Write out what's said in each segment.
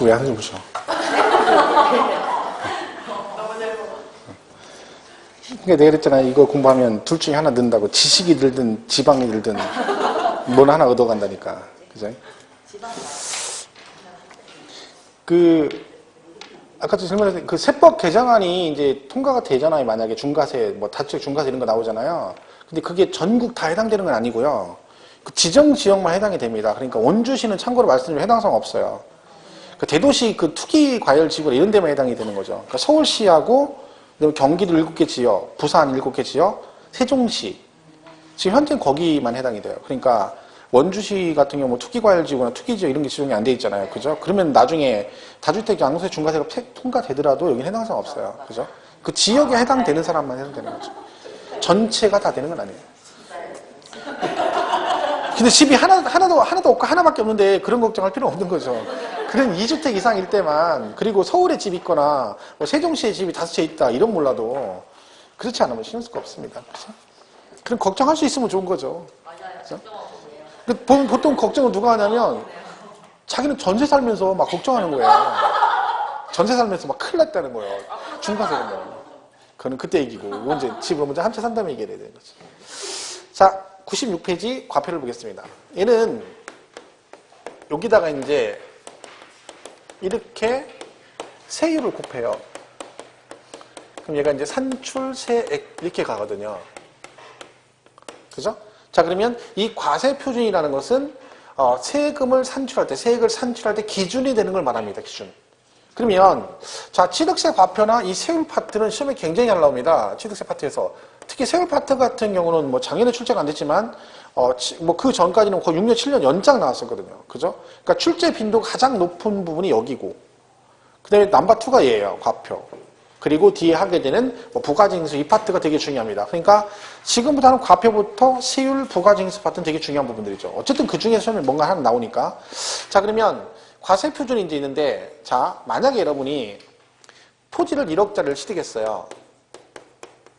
자꾸 왜 한숨을 쉬어? 그러니까 내가 그랬잖아. 이거 공부하면 둘 중에 하나 는다고. 지식이 들든 지방이 들든 뭘 하나 얻어간다니까. 그죠? 아까도 설명했던 그 세법 개정안이 이제 통과가 되잖아요. 만약에 중과세, 뭐 다주택 중과세 이런 거 나오잖아요. 근데 그게 전국 다 해당되는 건 아니고요. 그 지정 지역만 해당이 됩니다. 그러니까 원주시는 참고로 말씀드리면 해당사항 없어요. 그 대도시 그 투기 과열 지구 이런 데만 해당이 되는 거죠. 그러니까 서울시하고 그다음에 경기도 7개 지역, 부산 7개 지역, 세종시 지금 현재 거기만 해당이 돼요. 그러니까 원주시 같은 경우 뭐 투기과열지구나 투기지역 이런 게 지정이 안 돼 있잖아요. 그죠? 그러면 나중에 다주택 양도세 중과세가 통과되더라도 여기는 해당사항 없어요. 그죠? 그 지역에 해당되는 사람만 해당되는 거죠. 전체가 다 되는 건 아니에요. 근데 집이 하나도 없고 하나밖에 없는데 그런 걱정할 필요는 없는 거죠. 그런 2주택 이상일 때만, 그리고 서울에 집이 있거나 뭐 세종시에 집이 5채 있다 이런 몰라도 그렇지 않으면 신경 쓸 거 없습니다. 그렇죠? 그럼 걱정할 수 있으면 좋은 거죠. 그렇죠? 보통 걱정을 누가 하냐면 자기는 전세 살면서 막 걱정하는 거예요. 전세 살면서 막 큰일 났다는 거예요. 중과세 된다는 거. 그거는 그때 얘기고, 이건 이제 집을 먼저 한 채 산 다음에 얘기해야 되는 거죠. 자, 96페이지 과표를 보겠습니다. 얘는 여기다가 이제 이렇게 세율을 곱해요. 그럼 얘가 이제 산출세액 이렇게 가거든요. 그죠? 자, 그러면 이 과세 표준이라는 것은 세금을 산출할 때, 세액을 산출할 때 기준이 되는 걸 말합니다. 기준. 그러면 자, 취득세 과표나 이 세율 파트는 시험에 굉장히 잘 나옵니다. 취득세 파트에서. 특히 세율 파트 같은 경우는 뭐 작년에 출제가 안 됐지만 뭐 그 전까지는 거의 6년, 7년 연장 나왔었거든요. 그죠? 그러니까 출제 빈도가 가장 높은 부분이 여기고, 그 다음에 넘버2가 얘예요. 과표. 그리고 뒤에 하게 되는 뭐 부가징수 이 파트가 되게 중요합니다. 그러니까 지금부터는 과표부터 세율, 부가징수 파트는 되게 중요한 부분들이죠. 어쨌든 그 중에서 시험에 뭔가 하나 나오니까. 자, 그러면 과세 표준이 이제 있는데, 자, 만약에 여러분이 토지를 1억짜리를 취득했어요.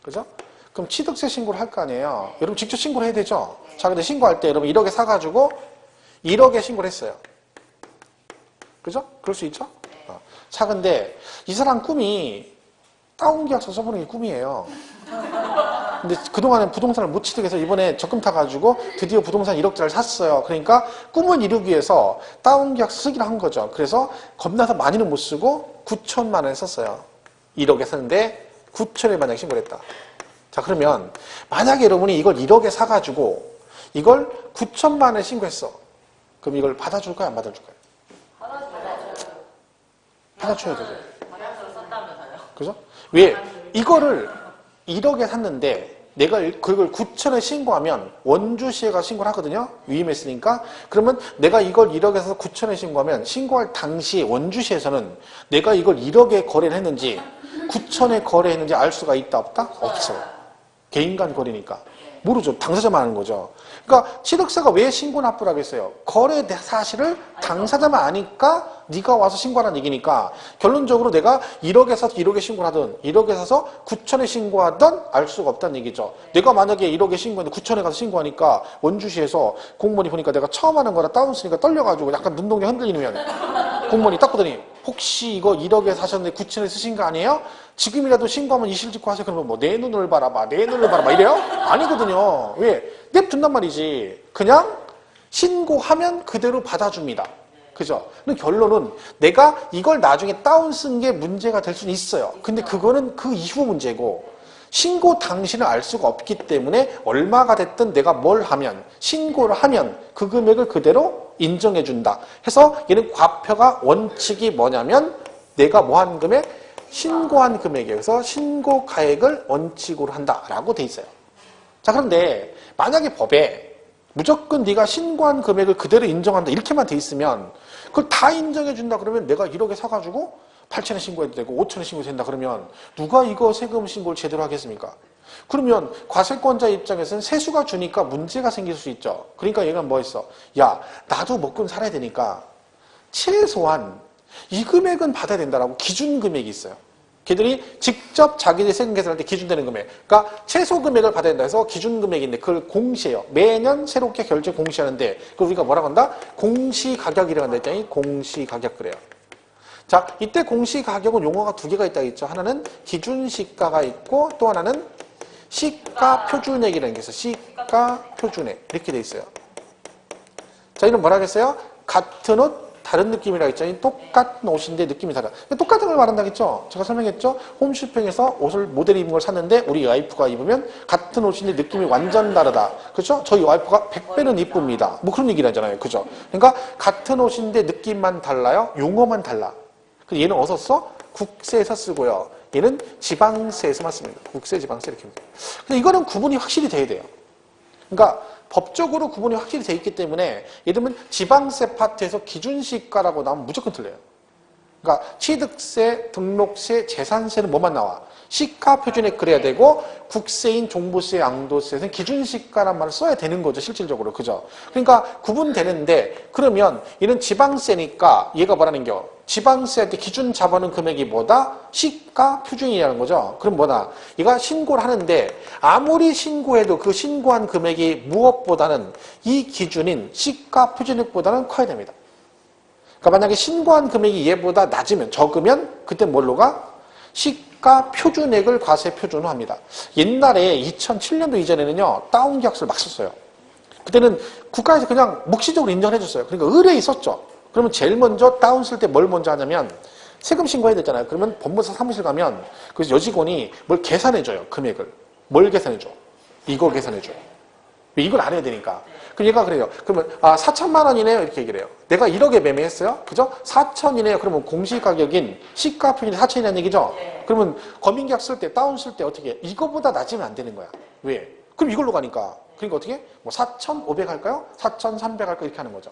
그죠? 그럼 취득세 신고를 할 거 아니에요. 여러분 직접 신고를 해야 되죠? 자, 근데 신고할 때 여러분 1억에 사가지고 1억에 신고를 했어요. 그죠? 그럴 수 있죠? 자, 근데 이 사람 꿈이 다운계약서 써보는 게 꿈이에요. 근데 그동안에 부동산을 못 취득해서 이번에 적금 타가지고 드디어 부동산 1억짜리를 샀어요. 그러니까 꿈을 이루기 위해서 다운계약서 쓰기로 한 거죠. 그래서 겁나서 많이는 못 쓰고 9천만 원을 썼어요. 1억에 샀는데 9천에 만약에 신고를 했다. 자, 그러면 만약에 여러분이 이걸 1억에 사가지고 이걸 9천만 원에 신고했어. 그럼 이걸 받아줄까요? 안 받아줄까요? 받아줘야 되죠. 그죠? 왜? 이거를 1억에 샀는데 내가 그걸 9천에 신고하면 원주시에가 신고를 하거든요. 위임했으니까. 그러면 내가 이걸 1억에서 9천에 신고하면 신고할 당시 원주시에서는 내가 이걸 1억에 거래를 했는지 9천에 거래했는지 알 수가 있다 없다? 없어요. 개인 간 거래니까. 모르죠. 당사자만 아는 거죠. 그러니까 취득세가 왜 신고 납부를 하겠어요? 거래 사실을 당사자만 아니까 네가 와서 신고하라는 얘기니까 결론적으로 내가 1억에 사서 1억에 신고를 하든 1억에 사서 9천에 신고하든 알 수가 없다는 얘기죠. 내가 만약에 1억에 신고했는데 9천에 가서 신고하니까 원주시에서 공무원이 보니까 내가 처음 하는 거라 다운 쓰니까 떨려가지고 약간 눈동자 흔들리면 공무원이 딱 보더니 혹시 이거 1억에 사셨는데 9천에 쓰신 거 아니에요? 지금이라도 신고하면 이실직고 하세요. 그러면 뭐 내 눈을 바라봐, 내 눈을 바라봐 이래요? 아니거든요. 왜? 냅둔단 말이지. 그냥 신고하면 그대로 받아줍니다. 그죠? 근데 결론은 내가 이걸 나중에 다운 쓴 게 문제가 될 수는 있어요. 근데 그거는 그 이후 문제고 신고 당시는 알 수가 없기 때문에 얼마가 됐든 내가 뭘 하면 신고를 하면 그 금액을 그대로 인정해준다. 해서 얘는 과표가 원칙이 뭐냐면 내가 뭐 한 금액? 신고한 금액이에요. 그래서 신고 가액을 원칙으로 한다라고 돼 있어요. 자, 그런데 만약에 법에 무조건 네가 신고한 금액을 그대로 인정한다 이렇게만 돼 있으면 그걸 다 인정해준다 그러면 내가 1억에 사가지고 8천에 신고해도 되고 5천에 신고해도 된다 그러면 누가 이거 세금 신고를 제대로 하겠습니까? 그러면 과세권자 입장에서는 세수가 주니까 문제가 생길 수 있죠. 그러니까 얘가 뭐 했어? 야, 나도 먹고 살아야 되니까 최소한 이 금액은 받아야 된다라고 기준 금액이 있어요. 걔들이 직접 자기들 세금 계산할 때 기준되는 금액. 그러니까 최소 금액을 받아야 된다 해서 기준 금액인데 그걸 공시해요. 매년 새롭게 결제 공시하는데 그걸 우리가 뭐라고 한다? 공시가격이라고 한다 했더니 공시가격 그래요. 자, 이때 공시가격은 용어가 두 개가 있다고 했죠. 하나는 기준시가가 있고 또 하나는 시가표준액이라는 게 있어요. 시가표준액 이렇게 돼 있어요. 자, 이는 뭐라 하겠어요? 같은 옷 다른 느낌이라 했죠. 똑같은 옷인데 느낌이 달라. 똑같은 걸 말한다겠죠. 제가 설명했죠. 홈쇼핑에서 옷을 모델이 입은 걸 샀는데 우리 와이프가 입으면 같은 옷인데 느낌이 완전 다르다. 그렇죠? 저희 와이프가 100배는 이쁩니다. 뭐 그런 얘기를 하잖아요. 그죠? 그러니까 같은 옷인데 느낌만 달라요. 용어만 달라. 얘는 어디서 써? 국세에서 쓰고요. 얘는 지방세에서만 씁니다. 국세, 지방세 이렇게. 근데 이거는 구분이 확실히 돼야 돼요. 그러니까 법적으로 구분이 확실히 돼 있기 때문에 예를 들면 지방세 파트에서 기준시가라고 나오면 무조건 틀려요. 그러니까 취득세, 등록세, 재산세는 뭐만 나와? 시가표준액 그래야 되고 국세인 종부세, 양도세에서는 기준시가란 말을 써야 되는 거죠. 실질적으로. 그죠? 그러니까 구분되는데 그러면 얘는 지방세니까 얘가 뭐라는 겨? 지방세 할 때 기준 잡아놓은 금액이 뭐다? 시가표준이라는 거죠. 그럼 뭐다? 얘가 신고를 하는데 아무리 신고해도 그 신고한 금액이 무엇보다는 이 기준인 시가표준액보다는 커야 됩니다. 그러니까 만약에 신고한 금액이 얘보다 낮으면 적으면 그때 뭘로 가? 시가표준액을 과세표준화합니다. 옛날에 2007년도 이전에는요. 다운계약서를 막 썼어요. 그때는 국가에서 그냥 묵시적으로 인정해 줬어요. 그러니까 의뢰에 있었죠. 그러면 제일 먼저 다운 쓸 때 뭘 먼저 하냐면 세금 신고해야 되잖아요. 그러면 법무사 사무실 가면 그 여직원이 뭘 계산해줘요. 금액을. 뭘 계산해줘? 이거 계산해줘. 이걸 안 해야 되니까. 그럼 얘가 그래요. 그러면 4천만 원이네요. 이렇게 얘기를 해요. 내가 1억에 매매했어요. 그죠? 4천이네요. 그러면 공시가격인 시가표준이 4천이라는 얘기죠? 그러면 검인계약 쓸 때, 다운 쓸 때 어떻게 해? 이거보다 낮으면 안 되는 거야. 왜? 그럼 이걸로 가니까. 그러니까 어떻게? 뭐 4,500 할까요? 4,300 할까요? 이렇게 하는 거죠.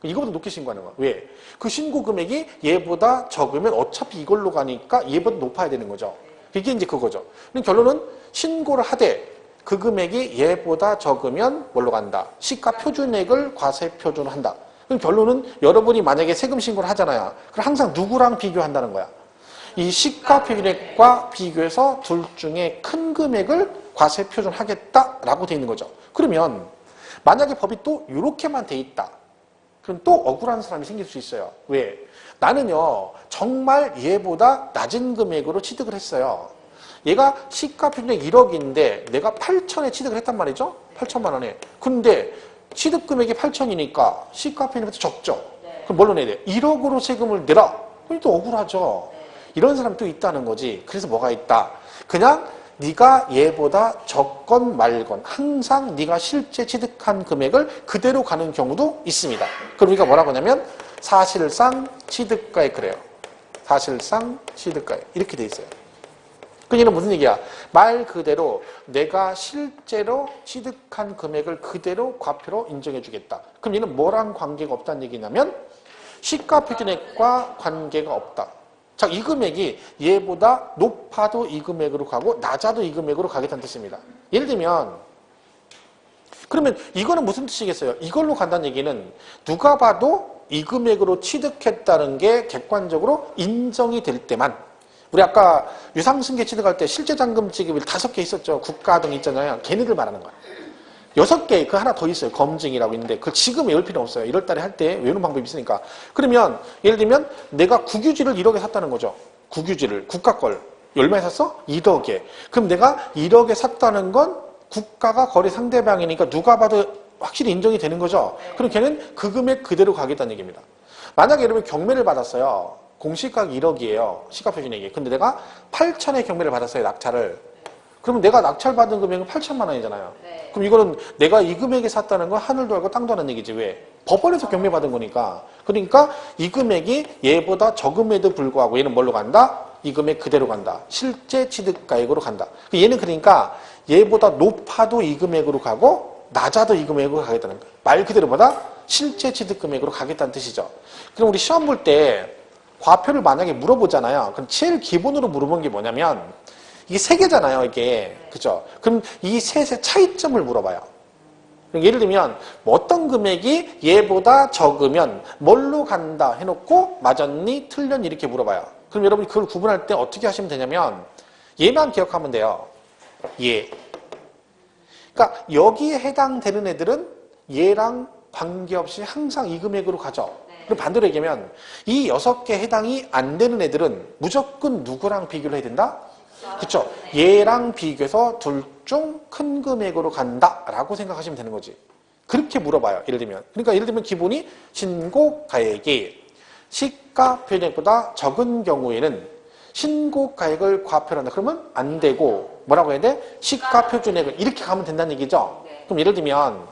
이거보다 높게 신고하는 거야. 왜? 그 신고 금액이 얘보다 적으면 어차피 이걸로 가니까 얘보다 높아야 되는 거죠. 이게 이제 그거죠. 결론은 신고를 하되 그 금액이 얘보다 적으면 뭘로 간다? 시가표준액을 과세표준한다. 그럼 결론은 여러분이 만약에 세금 신고를 하잖아요. 그럼 항상 누구랑 비교한다는 거야? 이 시가표준액과 비교해서 둘 중에 큰 금액을 과세표준하겠다라고 돼 있는 거죠. 그러면 만약에 법이 또 이렇게만 돼 있다. 그럼 또 억울한 사람이 생길 수 있어요. 왜? 나는요. 정말 얘보다 낮은 금액으로 취득을 했어요. 얘가 시가표준액 1억인데 내가 8천에 취득을 했단 말이죠. 8천만 원에. 근데 취득금액이 8천이니까 시가표준액이 적죠. 그럼 뭘로 내야 돼? 1억으로 세금을 내라. 그럼 또 억울하죠. 이런 사람이 또 있다는 거지. 그래서 뭐가 있다? 그냥 네가 얘보다 적건 말건 항상 네가 실제 취득한 금액을 그대로 가는 경우도 있습니다. 그럼 우리가 뭐라고 하냐면 사실상 취득가액 그래요. 사실상 취득가액 이렇게 돼 있어요. 그 얘는 무슨 얘기야? 말 그대로 내가 실제로 취득한 금액을 그대로 과표로 인정해 주겠다. 그럼 얘는 뭐랑 관계가 없다는 얘기냐면 시가표준액과 관계가 없다. 자, 이 금액이 얘보다 높아도 이 금액으로 가고 낮아도 이 금액으로 가겠다는 뜻입니다. 예를 들면 그러면 이거는 무슨 뜻이겠어요? 이걸로 간다는 얘기는 누가 봐도 이 금액으로 취득했다는 게 객관적으로 인정이 될 때만 우리 아까 유상승계 취득할 때 실제잔금 지급일 5개 있었죠. 국가 등 있잖아요. 걔네들 말하는 거야. 6개, 그 하나 더 있어요. 검증이라고 있는데 그걸 지금 외울 필요 없어요. 1월 달에 할 때 외우는 방법이 있으니까. 그러면 예를 들면 내가 국유지를 1억에 샀다는 거죠. 국유지를, 국가 걸. 얼마에 샀어? 1억에. 그럼 내가 1억에 샀다는 건 국가가 거래 상대방이니까 누가 봐도 확실히 인정이 되는 거죠. 그럼 걔는 그 금액 그대로 가겠다는 얘기입니다. 만약에 여러분 경매를 받았어요. 공시가격 1억이에요. 시가표준액이. 근데 내가 8천의 경매를 받았어요. 낙찰을. 그러면 내가 낙찰받은 금액은 8천만 원이잖아요. 네. 그럼 이거는 내가 이 금액에 샀다는 건 하늘도 알고 땅도 아는 얘기지. 왜? 법원에서 경매받은 거니까. 그러니까 이 금액이 얘보다 적음에도 불구하고 얘는 뭘로 간다? 이 금액 그대로 간다. 실제 취득가액으로 간다. 얘는 그러니까 얘보다 높아도 이 금액으로 가고 낮아도 이 금액으로 가겠다는 거야. 말 그대로 보다 실제 취득금액으로 가겠다는 뜻이죠. 그럼 우리 시험 볼 때 과표를 만약에 물어보잖아요. 그럼 제일 기본으로 물어본 게 뭐냐면 이게 세 개잖아요, 이게. 그죠? 그럼 이 셋의 차이점을 물어봐요. 예를 들면 뭐 어떤 금액이 얘보다 적으면 뭘로 간다 해놓고 맞았니? 틀렸니? 이렇게 물어봐요. 그럼 여러분이 그걸 구분할 때 어떻게 하시면 되냐면 얘만 기억하면 돼요. 얘. 그러니까 여기에 해당되는 애들은 얘랑 관계없이 항상 이 금액으로 가죠. 그럼 반대로 얘기하면 이 6개 해당이 안 되는 애들은 무조건 누구랑 비교를 해야 된다? 그쵸? 얘랑 비교해서 둘 중 큰 금액으로 간다라고 생각하시면 되는 거지. 그렇게 물어봐요. 예를 들면. 그러니까 예를 들면 기본이 신고가액이 시가 표준액보다 적은 경우에는 신고가액을 과표한다. 그러면 안 되고 뭐라고 해야 돼? 시가 표준액을 이렇게 가면 된다는 얘기죠. 그럼 예를 들면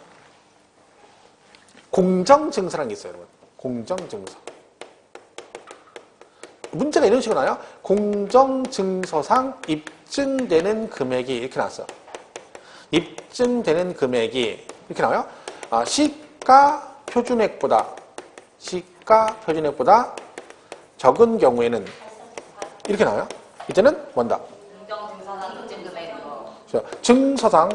공정증서라는 게 있어요. 여러분. 공정증서. 문제가 이런 식으로 나와요. 공정증서상 입증되는 금액이 이렇게 나왔어요. 입증되는 금액이 이렇게 나와요. 시가 표준액보다 적은 경우에는 이렇게 나와요. 이제는 뭔다? 공정증서상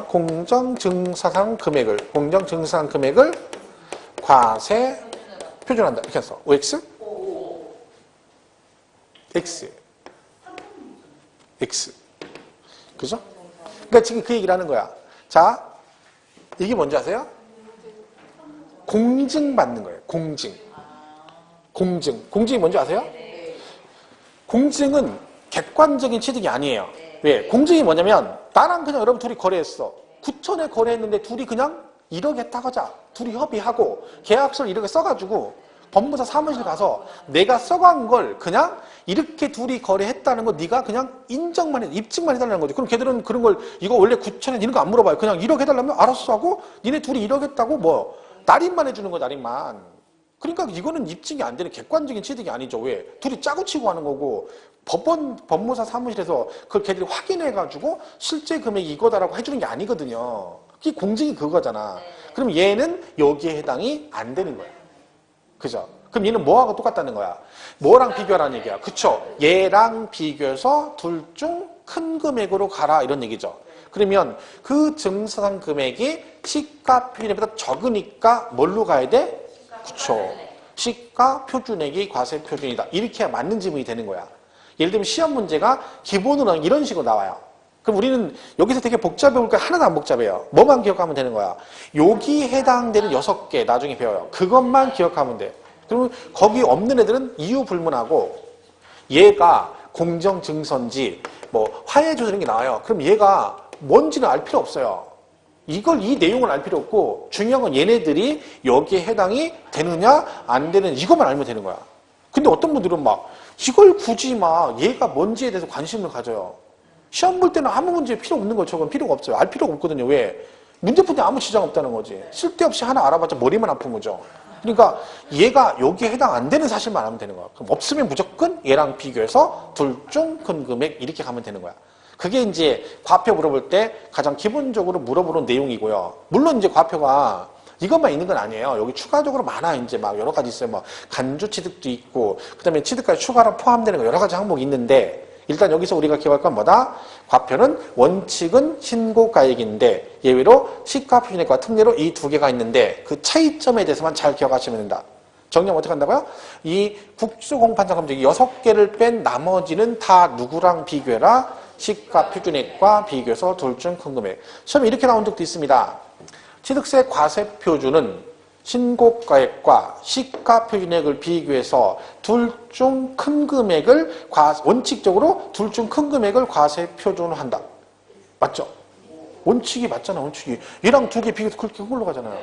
입증금액으로. 공정증서상 금액을 과세 표준한다. 이렇게 했어. OX? X. X. 그죠? 그러니까 지금 그 얘기를 하는 거야. 자, 이게 뭔지 아세요? 공증받는 거예요. 공증이 뭔지 아세요? 공증은 객관적인 취득이 아니에요. 왜? 공증이 뭐냐면 나랑 그냥 여러분 둘이 거래했어. 9천에 거래했는데 둘이 그냥 1억 했다고 하자. 둘이 협의하고 계약서를 이렇게 써가지고 법무사 사무실 가서 내가 써간 걸 그냥 이렇게 둘이 거래했다는 거 네가 그냥 인정만 해, 입증만 해달라는 거지. 그럼 걔들은 그런 걸 이거 원래 9천에 이런 거 안 물어봐요. 그냥 1억 해달라면 알았어 하고 니네 둘이 1억 했다고 뭐 날인만 해주는 거 날인만. 그러니까 이거는 입증이 안 되는 객관적인 취득이 아니죠. 왜? 둘이 짜고 치고 하는 거고 법무사 사무실에서 그걸 걔들이 확인해가지고 실제 금액이 이거다라고 해주는 게 아니거든요. 그게 공증이 그거잖아. 그럼 얘는 여기에 해당이 안 되는 거야. 그죠? 그럼 얘는 뭐하고 똑같다는 거야? 뭐랑 비교하라는 얘기야? 그쵸? 얘랑 비교해서 둘 중 큰 금액으로 가라 이런 얘기죠. 그러면 그 증서상 금액이 시가 표준액보다 적으니까 뭘로 가야 돼? 그쵸? 시가 표준액이 과세 표준이다. 이렇게 해야 맞는 지문이 되는 거야. 예를 들면 시험 문제가 기본으로는 이런 식으로 나와요. 그럼 우리는 여기서 되게 복잡해 볼 거야. 하나도 안 복잡해요. 뭐만 기억하면 되는 거야. 여기 해당되는 6개 나중에 배워요. 그것만 기억하면 돼. 그러면 거기 없는 애들은 이유 불문하고 얘가 공정증서인지 뭐 화해조서 이런 게 나와요. 그럼 얘가 뭔지는 알 필요 없어요. 이 내용을 알 필요 없고 중요한 건 얘네들이 여기에 해당이 되느냐 안 되느냐 이것만 알면 되는 거야. 근데 어떤 분들은 막 이걸 굳이 막 얘가 뭔지에 대해서 관심을 가져요. 시험 볼 때는 아무 문제 필요 없는 거죠. 그건 필요가 없어요. 알 필요가 없거든요. 왜? 문제 푼 데 아무 지장 없다는 거지. 쓸데없이 하나 알아봤자 머리만 아픈 거죠. 그러니까 얘가 여기에 해당 안 되는 사실만 알면 되는 거야. 그럼 없으면 무조건 얘랑 비교해서 둘 중 큰 금액 이렇게 가면 되는 거야. 그게 이제 과표 물어볼 때 가장 기본적으로 물어보는 내용이고요. 물론 이제 과표가 이것만 있는 건 아니에요. 여기 추가적으로 많아. 이제 막 여러 가지 있어요. 뭐 간주 취득도 있고, 그 다음에 취득까지 추가로 포함되는 거 여러 가지 항목이 있는데, 일단 여기서 우리가 기억할 건 뭐다? 과표는 원칙은 신고가액인데 예외로 시가표준액과 특례로 이 두 개가 있는데 그 차이점에 대해서만 잘 기억하시면 된다. 정리하면 어떻게 한다고요? 이 국수공판장 검증 6개를 뺀 나머지는 다 누구랑 비교해라? 시가표준액과 비교해서 둘 중 큰 금액. 시험에 이렇게 나온 적도 있습니다. 취득세 과세표준은 신고가액과 시가표준액을 비교해서 둘 중 큰 금액을 원칙적으로 둘 중 큰 금액을 과세표준을 한다. 맞죠? 원칙이 맞잖아. 원칙이 얘랑 두 개 비교해서 그렇게 큰 걸로 가잖아요.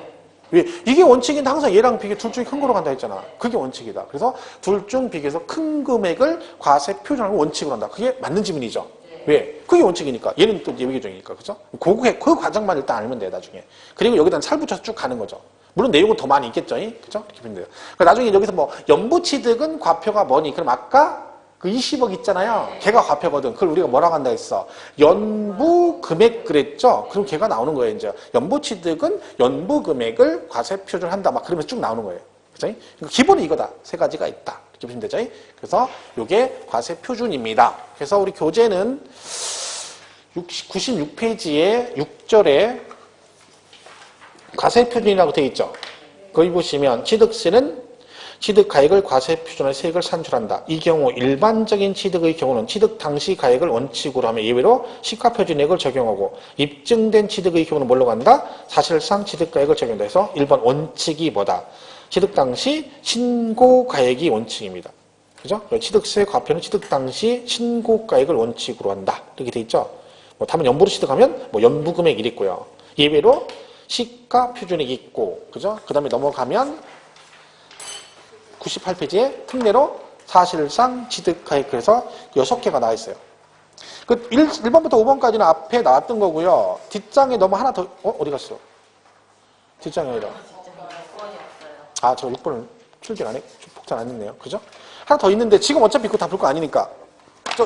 왜? 이게 원칙인데 항상 얘랑 비교해 둘 중에 큰 걸로 간다 했잖아. 그게 원칙이다. 그래서 둘 중 비교해서 큰 금액을 과세표준하고 원칙으로 한다. 그게 맞는 지문이죠. 왜? 그게 원칙이니까. 얘는 또 예외 규정이니까. 그죠? 그 과정만 일단 알면 돼, 나중에. 그리고 여기다 살 붙여서 쭉 가는 거죠. 물론 내용은 더 많이 있겠죠. 그죠? 이렇게 보면 돼요. 나중에 여기서 뭐, 연부취득은 과표가 뭐니? 그럼 아까 그 20억 있잖아요. 걔가 과표거든. 그걸 우리가 뭐라고 한다 했어? 연부금액 그랬죠? 그럼 걔가 나오는 거예요, 이제. 연부취득은 연부금액을 과세표준한다. 막 그러면서 쭉 나오는 거예요. 그죠? 기본은 이거다. 세 가지가 있다. 이렇게 보시면 되죠. 그래서 이게 과세표준입니다. 그래서 우리 교재는 96페이지에 6절에 과세표준이라고 되어 있죠. 거기 보시면 취득세는 취득가액을 과세표준의 세액을 산출한다. 이 경우 일반적인 취득의 경우는 취득 당시 가액을 원칙으로 하며 예외로 시가표준액을 적용하고 입증된 취득의 경우는 뭘로 간다? 사실상 취득가액을 적용한다. 해서 1번 원칙이 뭐다? 취득 당시 신고가액이 원칙입니다. 그죠? 취득세 과표는 취득 당시 신고가액을 원칙으로 한다. 이렇게 돼 있죠. 뭐 다만 연부로 취득하면 뭐 연부금액 이랬고요. 예외로 시가 표준액이 있고, 그죠? 그 다음에 넘어가면 98페이지에 특례로 사실상 취득가액 그래서 6개가 나와 있어요. 그 1번부터 5번까지는 앞에 나왔던 거고요. 뒷장에 너무 하나 더, 어디 갔어? 뒷장에 어디다? 아, 저 6번을 출제 안 해, 복사 안 했네요. 그죠? 하나 더 있는데 지금 어차피 그거 다 볼 거 아니니까.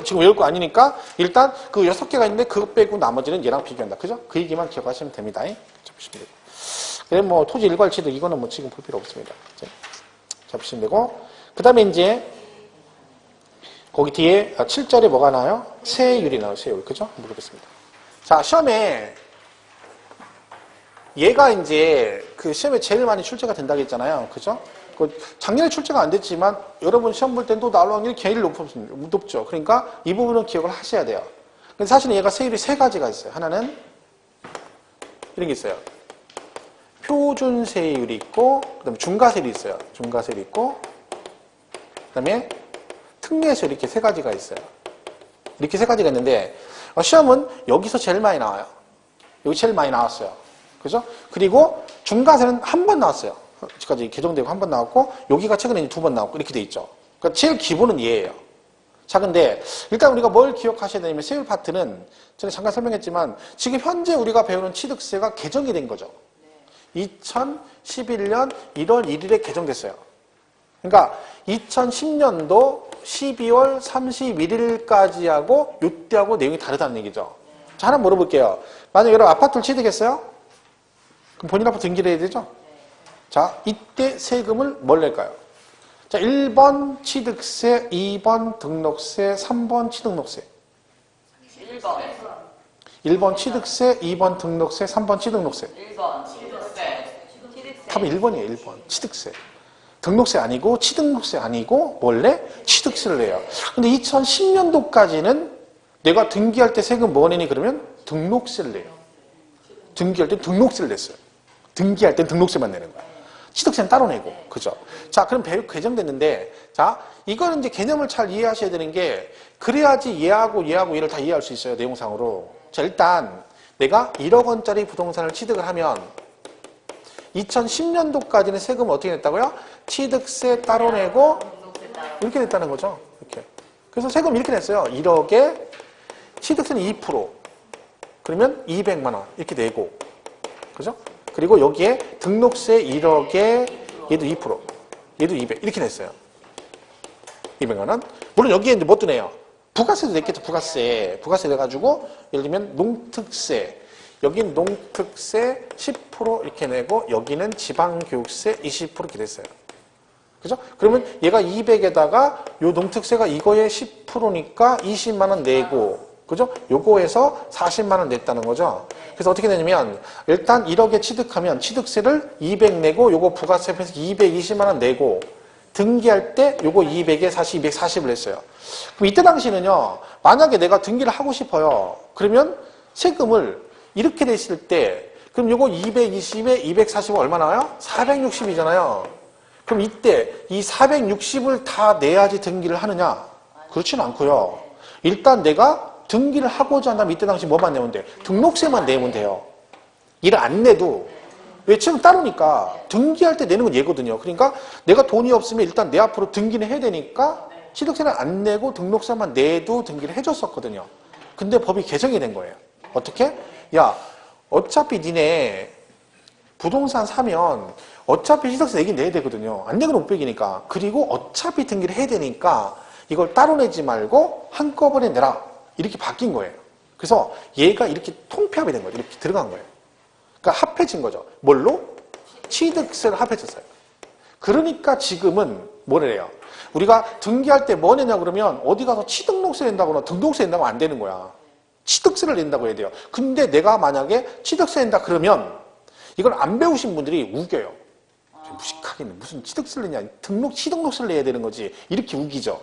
지금 외울 거 아니니까 일단 그 6개가 있는데 그거 빼고 나머지는 얘랑 비교한다. 그죠? 그 얘기만 기억하시면 됩니다. 자, 보시면 되고. 그래, 뭐, 토지 일괄취득 이거는 뭐 지금 볼 필요 없습니다. 자, 보시면 되고. 그 다음에 이제 거기 뒤에 7절에 뭐가 나와요? 세율이 나와요. 세율. 그죠? 한번 보겠습니다. 자, 시험에 얘가 이제 그 시험에 제일 많이 출제가 된다고 했잖아요. 그죠? 작년에 출제가 안 됐지만 여러분 시험 볼 땐 또 나올 확률이 제일 높죠. 그러니까 이 부분은 기억을 하셔야 돼요. 근데 사실은 얘가 세율이 세 가지가 있어요. 하나는 이런 게 있어요. 표준 세율이 있고, 그다음에 중과세율이 있어요. 중과세율이 있고, 그다음에 특례세율 이렇게 세 가지가 있어요. 이렇게 세 가지가 있는데 시험은 여기서 제일 많이 나와요. 여기 제일 많이 나왔어요. 그죠? 그리고 중과세는 한 번 나왔어요. 지금까지 개정되고 한 번 나왔고, 여기가 최근에 2번 나왔고 이렇게 돼 있죠. 그러니까 제일 기본은 얘예요. 자, 근데 일단 우리가 뭘 기억하셔야 되냐면 세율 파트는 전에 잠깐 설명했지만 지금 현재 우리가 배우는 취득세가 개정이 된 거죠. 2011년 1월 1일에 개정됐어요. 그러니까 2010년도 12월 31일까지 하고 이때하고 내용이 다르다는 얘기죠. 자, 하나 물어볼게요. 만약에 여러분 아파트를 취득했어요? 그럼 본인 아파트 등기를 해야 되죠? 자, 이때 세금을 뭘 낼까요? 자, 1번 취득세, 2번 등록세, 3번 취등록세. 1번. 1번 취득세, 2번 등록세, 3번 취등록세. 1번 취득세. 답은 1번이에요, 1번. 취득세. 등록세 아니고, 취등록세 아니고, 원래 취득세를 내요. 근데 2010년도까지는 내가 등기할 때 세금 뭐 내니 그러면 등록세를 내요. 등기할 때 등록세를 냈어요. 등기할 때 등록세만 내는 거야. 취득세는 따로 내고. 그죠? 자, 그럼 개정됐는데, 자, 이거는 이제 개념을 잘 이해하셔야 되는 게, 그래야지 얘하고 얘를 다 이해할 수 있어요, 내용상으로. 자, 일단, 내가 1억 원짜리 부동산을 취득을 하면, 2010년도까지는 세금을 어떻게 냈다고요? 취득세 따로 내고, 이렇게 냈다는 거죠. 이렇게. 그래서 세금 이렇게 냈어요. 1억에 취득세는 2%. 그러면 200만 원. 이렇게 내고. 그죠? 그리고 여기에 등록세 1억에 얘도 2%, 얘도 200 이렇게 냈어요. 200만 원. 물론 여기에 이제 뭣도 내요? 부가세도 냈겠죠. 부가세 내가지고 예를 들면 농특세, 여긴 농특세 10% 이렇게 내고 여기는 지방교육세 20% 이렇게 냈어요. 그죠? 그러면 얘가 200에다가 요 농특세가 이거에 10%니까 20만 원 내고, 그죠? 요거에서 40만 원 냈다는 거죠. 그래서 어떻게 되냐면 일단 1억에 취득하면 취득세를 200 내고 요거 부가세 빼서 220만 원 내고 등기할 때 요거 200에 40, 240을 냈어요. 그럼 이때 당시는요. 만약에 내가 등기를 하고 싶어요. 그러면 세금을 이렇게 냈을 때 그럼 요거 220에 240은 얼마 나와요? 460이잖아요. 그럼 이때 이 460을 다 내야지 등기를 하느냐? 그렇지는 않고요. 일단 내가 등기를 하고자 한다면 이때 당시 뭐만 내면 돼? 등록세만 내면 돼요. 이를 안 내도 왜 지금 따로니까 등기할 때 내는 건 얘거든요. 그러니까 내가 돈이 없으면 일단 내 앞으로 등기는 해야 되니까 취득세는 안 내고 등록세만 내도 등기를 해줬었거든요. 근데 법이 개정이 된 거예요. 어떻게? 야, 어차피 니네 부동산 사면 어차피 취득세 내긴 내야 되거든요. 안 내면 500이니까. 그리고 어차피 등기를 해야 되니까 이걸 따로 내지 말고 한꺼번에 내라. 이렇게 바뀐 거예요. 그래서 얘가 이렇게 통폐합이 된 거죠. 이렇게 들어간 거예요. 그러니까 합해진 거죠. 뭘로? 취득세를 합해졌어요. 그러니까 지금은 뭐래요? 우리가 등기할 때 뭐 내냐 그러면 어디 가서 취등록세 낸다거나 등록세 낸다고 안 되는 거야. 취득세를 낸다고 해야 돼요. 근데 내가 만약에 취득세 낸다 그러면 이걸 안 배우신 분들이 우겨요. 무식하겠네. 무슨 취득세를 내냐. 취등록세를 내야 되는 거지. 이렇게 우기죠.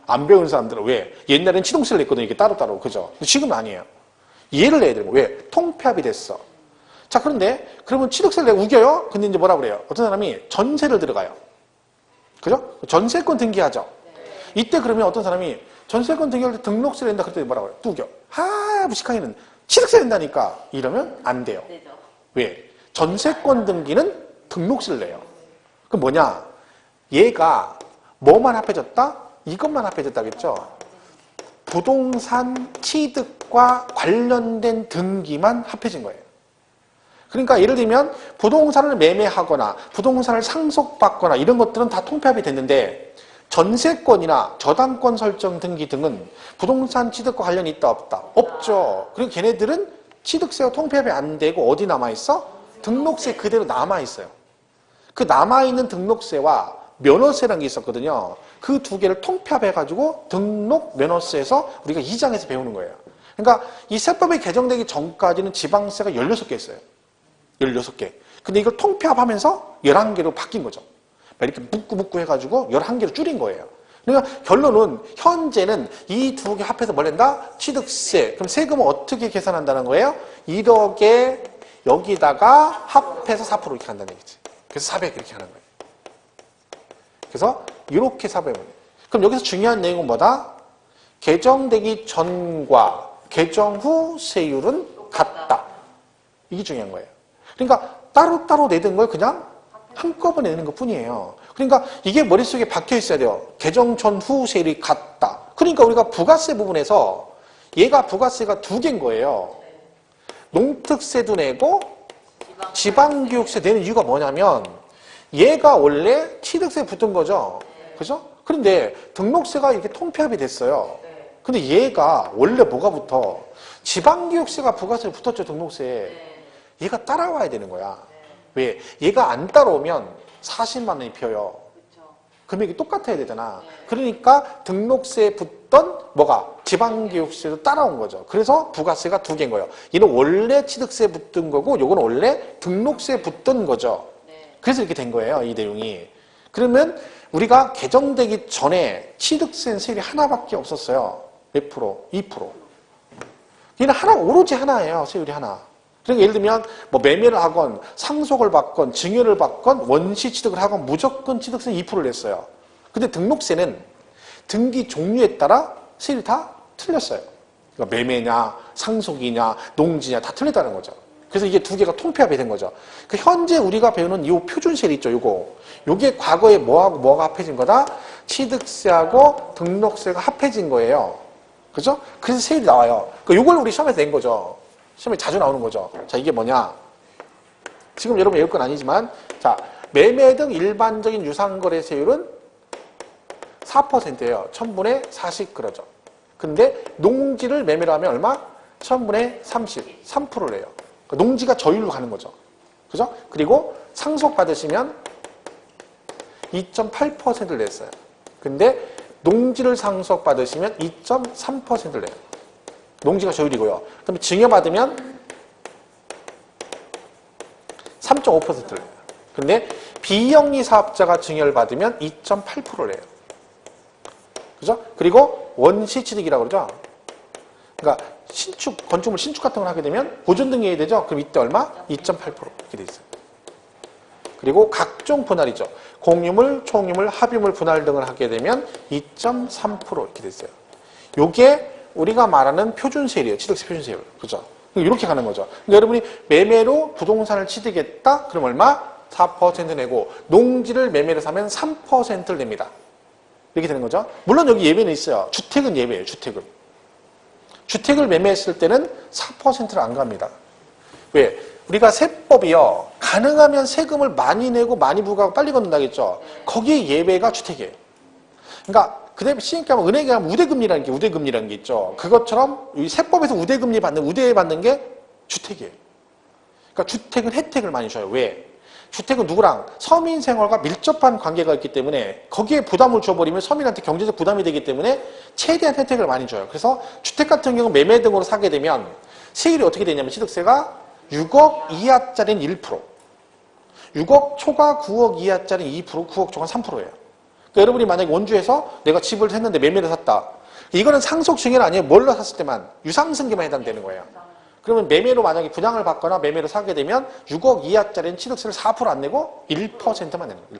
안 배운 사람들은 왜? 옛날엔 취등세를 냈거든요. 이게 따로따로. 그죠? 근데 지금은 아니에요. 얘를 내야 되는 거예요. 왜? 통폐합이 됐어. 자, 그런데 그러면 취득세를 내가 우겨요? 근데 이제 뭐라 그래요? 어떤 사람이 전세를 들어가요. 그죠? 전세권 등기하죠. 이때 그러면 어떤 사람이 전세권 등기할 때 등록세를 낸다 그랬더니 뭐라고 해요? 또 우겨. 무식하게는 취득세 낸다니까. 이러면 안 돼요. 되죠. 왜? 전세권 등기는 등록세를 내요. 그럼 뭐냐? 얘가 뭐만 합해졌다? 이것만 합해졌다겠죠? 부동산 취득과 관련된 등기만 합해진 거예요. 그러니까 예를 들면 부동산을 매매하거나 부동산을 상속받거나 이런 것들은 다 통폐합이 됐는데 전세권이나 저당권 설정 등기 등은 부동산 취득과 관련이 있다 없다? 없죠. 그리고 걔네들은 취득세와 통폐합이 안 되고 어디 남아있어? 등록세 그대로 남아있어요. 그 남아있는 등록세와 면허세라는 게 있었거든요. 그 두 개를 통폐합해가지고 등록 면허세에서 우리가 2장에서 배우는 거예요. 그러니까 이 세법이 개정되기 전까지는 지방세가 16개 있어요. 16개. 근데 이걸 통폐합하면서 11개로 바뀐 거죠. 이렇게 묶고 해가지고 11개로 줄인 거예요. 그러니까 결론은 현재는 이 두 개 합해서 뭘 낸다? 취득세. 그럼 세금은 어떻게 계산한다는 거예요? 1억에 여기다가 합해서 4% 이렇게 한다는 얘기지. 그래서 400 이렇게 하는 거예요. 그래서 이렇게 400원. 그럼 여기서 중요한 내용은 뭐다? 개정되기 전과 개정 후 세율은 같다. 이게 중요한 거예요. 그러니까 따로따로 내던 걸 그냥 한꺼번에 내는 것 뿐이에요. 그러니까 이게 머릿속에 박혀 있어야 돼요. 개정 전 후 세율이 같다. 그러니까 우리가 부가세 부분에서 얘가 부가세가 두 개인 거예요. 농특세도 내고 지방교육세 내는 이유가 뭐냐면 얘가 원래 취득세 붙은 거죠. 그죠? 그런데 등록세가 이렇게 통폐합이 됐어요. 근데 얘가 원래 뭐가 붙어? 지방교육세가 부가세에 붙었죠, 등록세에. 얘가 따라와야 되는 거야. 왜? 얘가 안 따라오면 40만 원이 펴요. 금액이 똑같아야 되잖아. 그러니까 등록세에 붙던 뭐가? 지방교육세도 따라온 거죠. 그래서 부가세가 두 개인 거예요. 얘는 원래 취득세에 붙은 거고 요거는 원래 등록세에 붙던 거죠. 그래서 이렇게 된 거예요, 이 내용이. 그러면 우리가 개정되기 전에 취득세 세율이 하나밖에 없었어요. 몇 프로? 2%. 얘는 하나, 오로지 하나예요, 세율이 하나. 그러니까 예를 들면 뭐 매매를 하건 상속을 받건 증여를 받건 원시 취득을 하건 무조건 취득세 2%를 냈어요. 근데 등록세는 등기 종류에 따라 세율이 다 틀렸어요. 그러니까 매매냐 상속이냐 농지냐 다 틀렸다는 거죠. 그래서 이게 두 개가 통폐합이 된 거죠. 그 현재 우리가 배우는 이 표준세율 있죠, 요게 과거에 뭐하고 뭐가 합해진 거다? 취득세하고 등록세가 합해진 거예요. 그죠? 그래서 세율이 나와요. 요걸 우리 시험에서 낸 거죠. 시험에 자주 나오는 거죠. 자, 이게 뭐냐? 지금 여러분 외울 건 아니지만, 자, 매매 등 일반적인 유상거래세율은 4%예요. 1000분의 40 그러죠. 근데 농지를 매매로 하면 얼마? 1000분의 30, 3%를 해요. 그러니까 농지가 저율로 가는 거죠. 그죠? 그리고 상속 받으시면 2.8%를 냈어요. 근데 농지를 상속 받으시면 2.3%를 내요. 농지가 저율이고요. 그다음에 증여받으면 3.5%를 내요. 근데 비영리 사업자가 증여를 받으면 2.8%를 내요. 그죠? 그리고 원시취득이라고 그러죠? 그러니까 신축, 건축물 신축 같은 걸 하게 되면 보존 등기해야 되죠? 그럼 이때 얼마? 2.8% 이렇게 돼 있어요. 그리고 각종 분할이죠. 공유물, 총유물, 합유물 분할 등을 하게 되면 2.3% 이렇게 돼 있어요. 요게 우리가 말하는 표준세율이에요. 취득세 표준세율. 그죠? 이렇게 가는 거죠. 그러니까 여러분이 매매로 부동산을 취득했다? 그럼 얼마? 4% 내고 농지를 매매로 사면 3%를 냅니다. 이렇게 되는 거죠. 물론 여기 예외는 있어요. 주택은 예외예요. 주택은. 주택을 매매했을 때는 4%를 안 갑니다. 왜? 우리가 세법이요. 가능하면 세금을 많이 내고 많이 부과하고 빨리 걷는다겠죠. 거기에 예외가 주택이에요. 그러니까 그다음에 쉽게 하면 은행에 가면 우대금리라는 게 있죠. 그것처럼 이 세법에서 우대 받는 게 주택이에요. 그러니까 주택은 혜택을 많이 줘요. 왜? 주택은 누구랑? 서민 생활과 밀접한 관계가 있기 때문에 거기에 부담을 줘버리면 서민한테 경제적 부담이 되기 때문에 최대한 혜택을 많이 줘요. 그래서 주택 같은 경우 매매 등으로 사게 되면 세율이 어떻게 되냐면 취득세가 6억 이하짜리는 1%, 6억 초과 9억 이하짜리는 2%, 9억 초과 3%예요. 그러니까 여러분이 만약에 원주에서 내가 집을 샀는데 매매를 샀다. 이거는 상속 증여는 아니에요. 뭘로 샀을 때만 유상승계만 해당되는 거예요. 그러면 매매로 만약에 분양을 받거나 매매로 사게 되면 6억 이하짜리는 취득세를 4%안 내고 1%만 내는 거예요. 1%.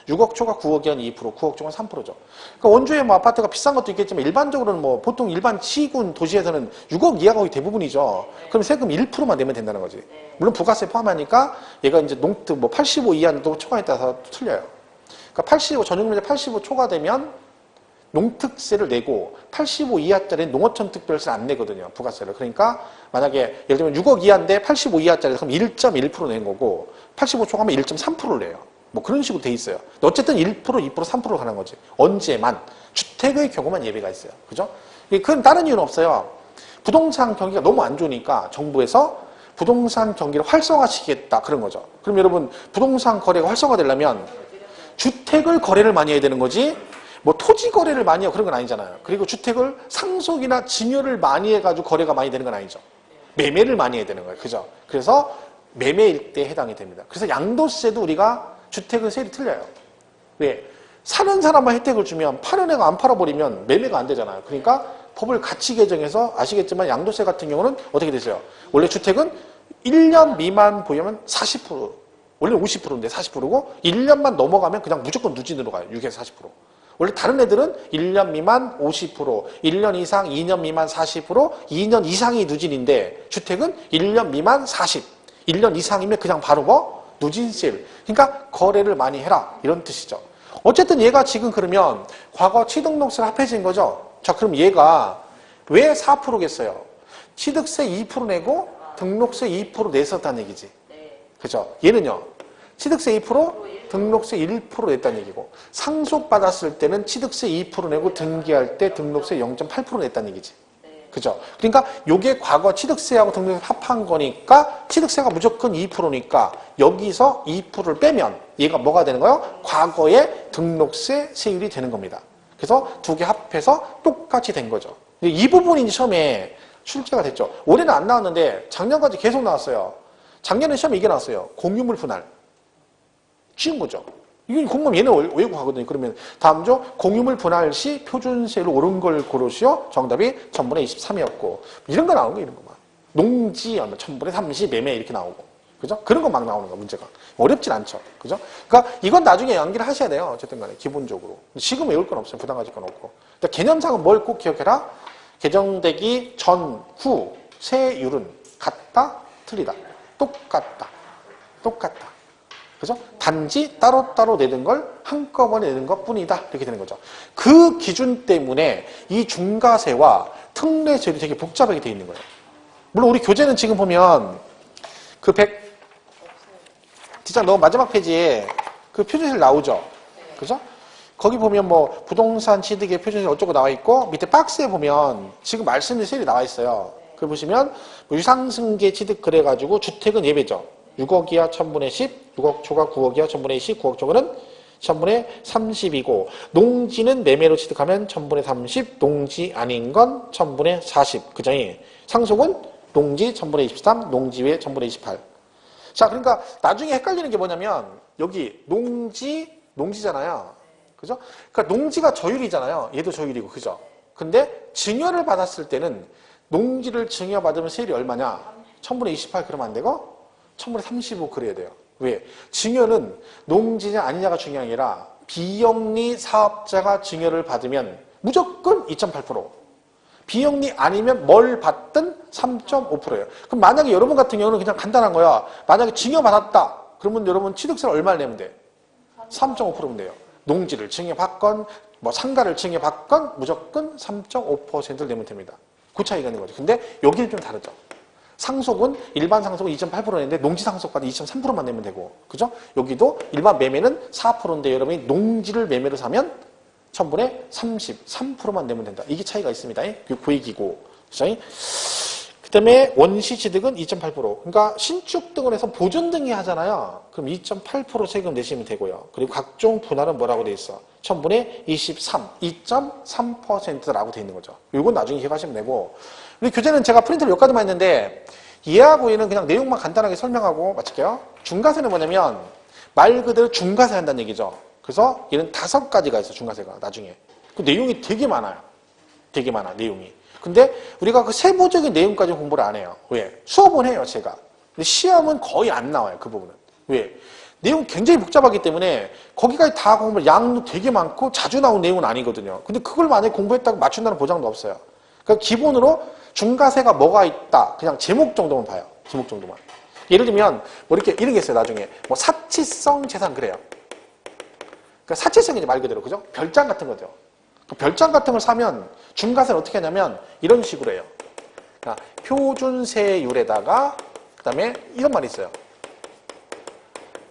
6억 초과 9억이면 2%, 9억 초과 3%죠. 그러니까 원주에 뭐 아파트가 비싼 것도 있겠지만 일반적으로는 뭐 보통 일반 시군 도시에서는 6억 이하가 거의 대부분이죠. 그럼 세금 1%만 내면 된다는 거지. 물론 부가세 포함하니까 얘가 이제 농특 뭐 85 이하도 초과에 따라서 틀려요. 그러니까 85 전용면제 85 초과되면 농특세를 내고 85 이하짜리는 농어촌 특별세를 안 내거든요. 부가세를. 그러니까 만약에 예를 들면 6억 이하인데 85 이하짜리 그럼 1.1% 낸 거고 85 초과하면 1.3%를 내요. 뭐 그런 식으로 돼 있어요. 어쨌든 1%, 2%, 3% 가는 거지. 언제만 주택의 경우만 예외가 있어요. 그죠? 그건 다른 이유는 없어요. 부동산 경기가 너무 안 좋으니까 정부에서 부동산 경기를 활성화시키겠다 그런 거죠. 그럼 여러분 부동산 거래가 활성화되려면 주택을 거래를 많이 해야 되는 거지 뭐 토지 거래를 많이 하고 그런 건 아니잖아요. 그리고 주택을 상속이나 증여를 많이 해가지고 거래가 많이 되는 건 아니죠. 매매를 많이 해야 되는 거예요. 그죠? 그래서 매매일 때 해당이 됩니다. 그래서 양도세도 우리가 주택은 세율이 틀려요. 왜? 사는 사람만 혜택을 주면 파는 애가 안 팔아버리면 매매가 안 되잖아요. 그러니까 법을 같이 개정해서 아시겠지만 양도세 같은 경우는 어떻게 되세요? 원래 주택은 1년 미만 보유하면 40%, 원래 50%인데 40%고 1년만 넘어가면 그냥 무조건 누진으로 가요. 6에서 40%. 원래 다른 애들은 1년 미만 50%, 1년 이상 2년 미만 40%, 2년 이상이 누진인데 주택은 1년 미만 40, 1년 이상이면 그냥 바로 뭐? 누진세율. 그러니까 거래를 많이 해라 이런 뜻이죠. 어쨌든 얘가 지금 그러면 과거 취등록세가 합해진 거죠. 자 그럼 얘가 왜 4%겠어요? 취득세 2% 내고 등록세 2% 냈었다는 얘기지. 그죠? 얘는요. 취득세 2%, 등록세 1% 냈다는 얘기고 상속받았을 때는 취득세 2% 내고 등기할 때 등록세 0.8% 냈다는 얘기지. 그죠? 그러니까 요게 과거 취득세하고 등록세 합한 거니까 취득세가 무조건 2%니까 여기서 2%를 빼면 얘가 뭐가 되는 거예요? 과거의 등록세 세율이 되는 겁니다. 그래서 두 개 합해서 똑같이 된 거죠. 이 부분이 처음에 출제가 됐죠. 올해는 안 나왔는데 작년까지 계속 나왔어요. 작년에 시험에 이게 나왔어요. 공유물 분할. 쉬운 거죠. 이건 공무원 얘는 외우고 가거든요. 그러면 다음 주 공유물 분할 시 표준세율로 옳은 걸 고르시오. 정답이 1000분의 23이었고 이런 거 나오는 거 이런 거만. 농지 얼마 1000분의 30 매매 이렇게 나오고 그죠? 그런 거 막 나오는 거 문제가 어렵진 않죠. 그죠? 그러니까 이건 나중에 연기를 하셔야 돼요. 어쨌든 간에 기본적으로 지금 외울 건 없어요. 부담 가질 건 없고. 그러니까 개념상은 뭘 꼭 기억해라. 개정되기 전, 후 세율은 같다, 틀리다, 똑같다, 똑같다. 그죠? 단지 따로따로 내는 걸 한꺼번에 내는 것 뿐이다. 이렇게 되는 거죠. 그 기준 때문에 이 중과세와 특례세율이 되게 복잡하게 되어 있는 거예요. 물론 우리 교재는 지금 보면 그 뒷장 너무 마지막 페이지에 그 표준세율 나오죠. 그죠? 거기 보면 뭐 부동산 취득의 표준세율 어쩌고 나와 있고 밑에 박스에 보면 지금 말씀드린 세율이 나와 있어요. 그걸 보시면 뭐 유상승계 취득 그래가지고 주택은 예외죠. 6억 이하 1000분의 10, 6억 초과 9억 이하 1000분의 20, 9억 초과는 1000분의 30이고 농지는 매매로 취득하면 1000분의 30, 농지 아닌 건 1000분의 40. 그죠? 상속은 농지 1000분의 23, 농지 외 1000분의 28. 자, 그러니까 나중에 헷갈리는 게 뭐냐면 여기 농지잖아요. 그죠? 그러니까 농지가 저율이잖아요. 얘도 저율이고, 그죠? 근데 증여를 받았을 때는 농지를 증여받으면 세율이 얼마냐? 1000분의 28 그러면 안 되고 1000분의 35 그래야 돼요. 왜? 증여는 농지냐 아니냐가 중요한 게 아니라 비영리 사업자가 증여를 받으면 무조건 2.8%. 비영리 아니면 뭘 받든 3.5%예요. 그럼 만약에 여러분 같은 경우는 그냥 간단한 거야. 만약에 증여받았다. 그러면 여러분 취득세를 얼마를 내면 돼? 3.5%면 돼요. 농지를 증여받건 뭐 상가를 증여받건 무조건 3.5%를 내면 됩니다. 그 차이가 있는 거죠. 근데 여기는 좀 다르죠. 상속은 일반 상속은 2.8%인데 농지 상속받은 2.3%만 내면 되고 그죠? 여기도 일반 매매는 4%인데 여러분이 농지를 매매로 사면 1000분의 33%만 내면 된다. 이게 차이가 있습니다. 그 얘기고. 그죠? 그 다음에 원시 취득은 2.8%. 그러니까 신축 등을 해서 보존 등이 하잖아요. 그럼 2.8% 세금 내시면 되고요. 그리고 각종 분할은 뭐라고 돼 있어? 1000분의 23, 2.3%라고 돼 있는 거죠. 이건 나중에 기억하시면 되고. 우리 교재는 제가 프린트를 몇 가지만 했는데 얘하고 얘는 그냥 내용만 간단하게 설명하고 마칠게요. 중과세는 뭐냐면 말 그대로 중과세 한다는 얘기죠. 그래서 얘는 5가지가 있어, 중과세가 나중에. 그 내용이 되게 많아요. 되게 많아, 내용이. 근데 우리가 그 세부적인 내용까지 공부를 안 해요. 왜? 수업은 해요, 제가. 근데 시험은 거의 안 나와요, 그 부분은. 왜? 내용 굉장히 복잡하기 때문에 거기까지 다 공부를 양도 되게 많고 자주 나온 내용은 아니거든요. 근데 그걸 만약에 공부했다고 맞춘다는 보장도 없어요. 그러니까 기본으로 중과세가 뭐가 있다. 그냥 제목 정도만 봐요. 제목 정도만. 예를 들면 뭐 이렇게 이런 게 있어요, 나중에. 뭐 사치성 재산 그래요. 그러니까 사치성이 이제 말 그대로 그죠? 별장 같은 거죠. 그 별장 같은 걸 사면 중과세를 어떻게 하냐면 이런 식으로 해요. 그러니까 표준세율에다가 그다음에 이런 말이 있어요.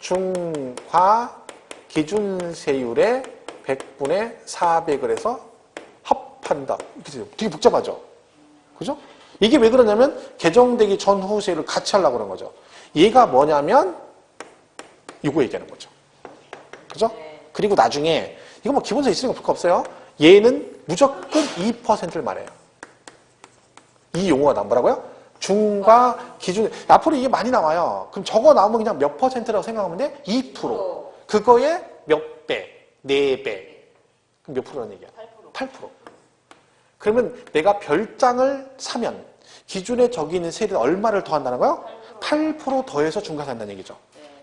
중과 기준세율의 100분의 400을 해서 합한다. 이렇게 돼요. 되게 복잡하죠? 그죠? 이게 왜 그러냐면 개정되기 전후 세율을 같이 하려고 그런 거죠. 얘가 뭐냐면 이거 얘기하는 거죠. 그죠? 그리고 나중에 이거 뭐 기본서 있으니까 볼 거 없어요. 얘는 무조건 2%를 말해요. 이 용어가 나 뭐라고요? 중과 기준. 앞으로 이게 많이 나와요. 그럼 저거 나오면 그냥 몇 %라고 생각하면 돼? 2%. 그거에 몇 배, 4배. 그럼 몇 프로라는 얘기야? 8%. 그러면 내가 별장을 사면 기준에 적혀 있는 세율은 얼마를 더한다는 거예요? 8% 더해서 중과세 한다는 얘기죠.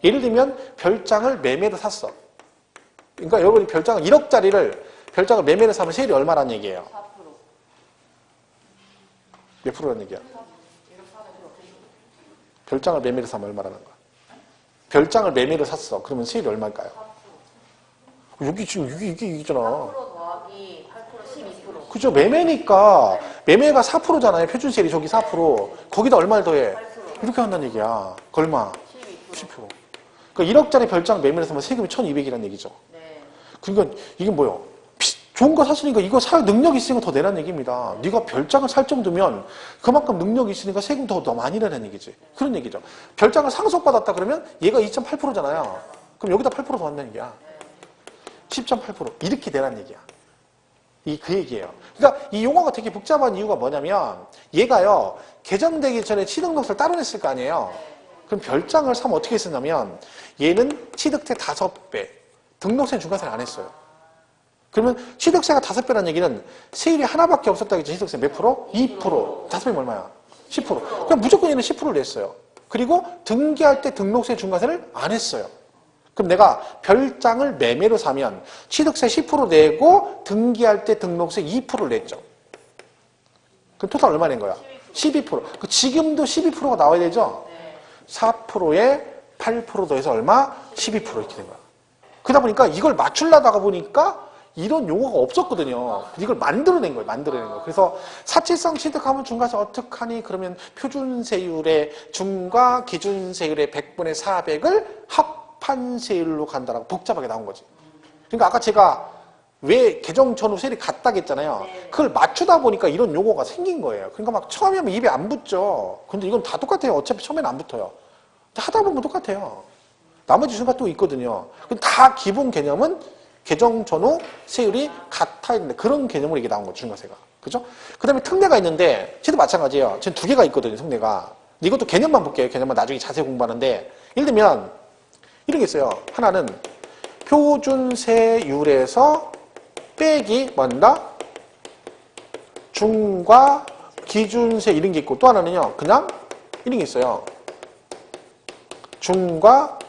예를 들면 별장을 매매로 샀어. 그러니까 여러분이 별장을 1억짜리를 별장을 매매로 사면 세율이 얼마라는 얘기예요? 4%. 몇 프로라는 얘기야? 별장을 매매로 사면 얼마라는 거야? 별장을 매매로 샀어. 그러면 세율이 얼마일까요? 4%. 여기 지금 이게 이기잖아. 4% 더하기 8% 12%. 그죠? 매매니까 매매가 4%잖아요. 표준세율이 저기 4%. 거기다 얼마를 더해? 8%. 이렇게 한다는 얘기야. 그 얼마? 12%. 10%. 그러니까 1억짜리 별장 매매를 사면 세금이 1,200이라는 얘기죠. 네. 그러니까 이게 뭐예요? 좋은 거 샀으니까 이거 살 능력이 있으니까 더 내라는 얘기입니다. 네가 별장을 살 정도면 그만큼 능력이 있으니까 세금 더 많이 내라는 얘기지. 그런 얘기죠. 별장을 상속받았다 그러면 얘가 2.8%잖아요. 그럼 여기다 8% 더 한다는 얘기야. 10.8% 이렇게 내라는 얘기야. 그 얘기예요. 그러니까 이 용어가 되게 복잡한 이유가 뭐냐면 얘가요. 개정되기 전에 취득록세를 따로 냈을 거 아니에요. 그럼 별장을 사면 어떻게 했었냐면 얘는 취득세 5배, 등록세는 중과세를 안 했어요. 그러면 취득세가 5배라는 얘기는 세율이 하나밖에 없었다겠죠. 취득세 몇 프로? 2%. 5배면 얼마야? 10%. 그럼 무조건 얘는 10%를 냈어요. 그리고 등기할 때 등록세 중과세를 안 했어요. 그럼 내가 별장을 매매로 사면 취득세 10% 내고 등기할 때 등록세 2%를 냈죠. 그럼 토탈 얼마 낸 거야? 12%. 지금도 12%가 나와야 되죠? 4%에 8% 더해서 얼마? 12% 이렇게 된 거야. 그러다 보니까 이걸 맞추려다가 보니까 이런 용어가 없었거든요. 이걸 만들어낸 거예요. 만들어낸 거. 그래서 사치성 취득하면 중과세 어떡하니? 그러면 표준세율의 중과 기준세율의 100분의 400을 합한세율로 간다라고 복잡하게 나온 거지. 그러니까 아까 제가 왜 개정 전후 세율이 같다고 했잖아요. 그걸 맞추다 보니까 이런 용어가 생긴 거예요. 그러니까 막 처음에 하면 입에 안 붙죠. 근데 이건 다 똑같아요. 어차피 처음에는 안 붙어요. 하다 보면 똑같아요. 나머지 순간 또 있거든요. 다 기본 개념은 개정 전후 세율이 같아 있는데 그런 개념으로 이게 나온 거죠. 중과세가. 그죠? 그 다음에 특례가 있는데 쟤도 마찬가지예요. 쟤는 2개가 있거든요. 특례가. 이것도 개념만 볼게요. 개념만 나중에 자세히 공부하는데 예를 들면 이런 게 있어요. 하나는 표준세율에서 빼기 뭐한다? 중과 기준세 이런 게 있고 또 하나는요. 그냥 이런 게 있어요. 중과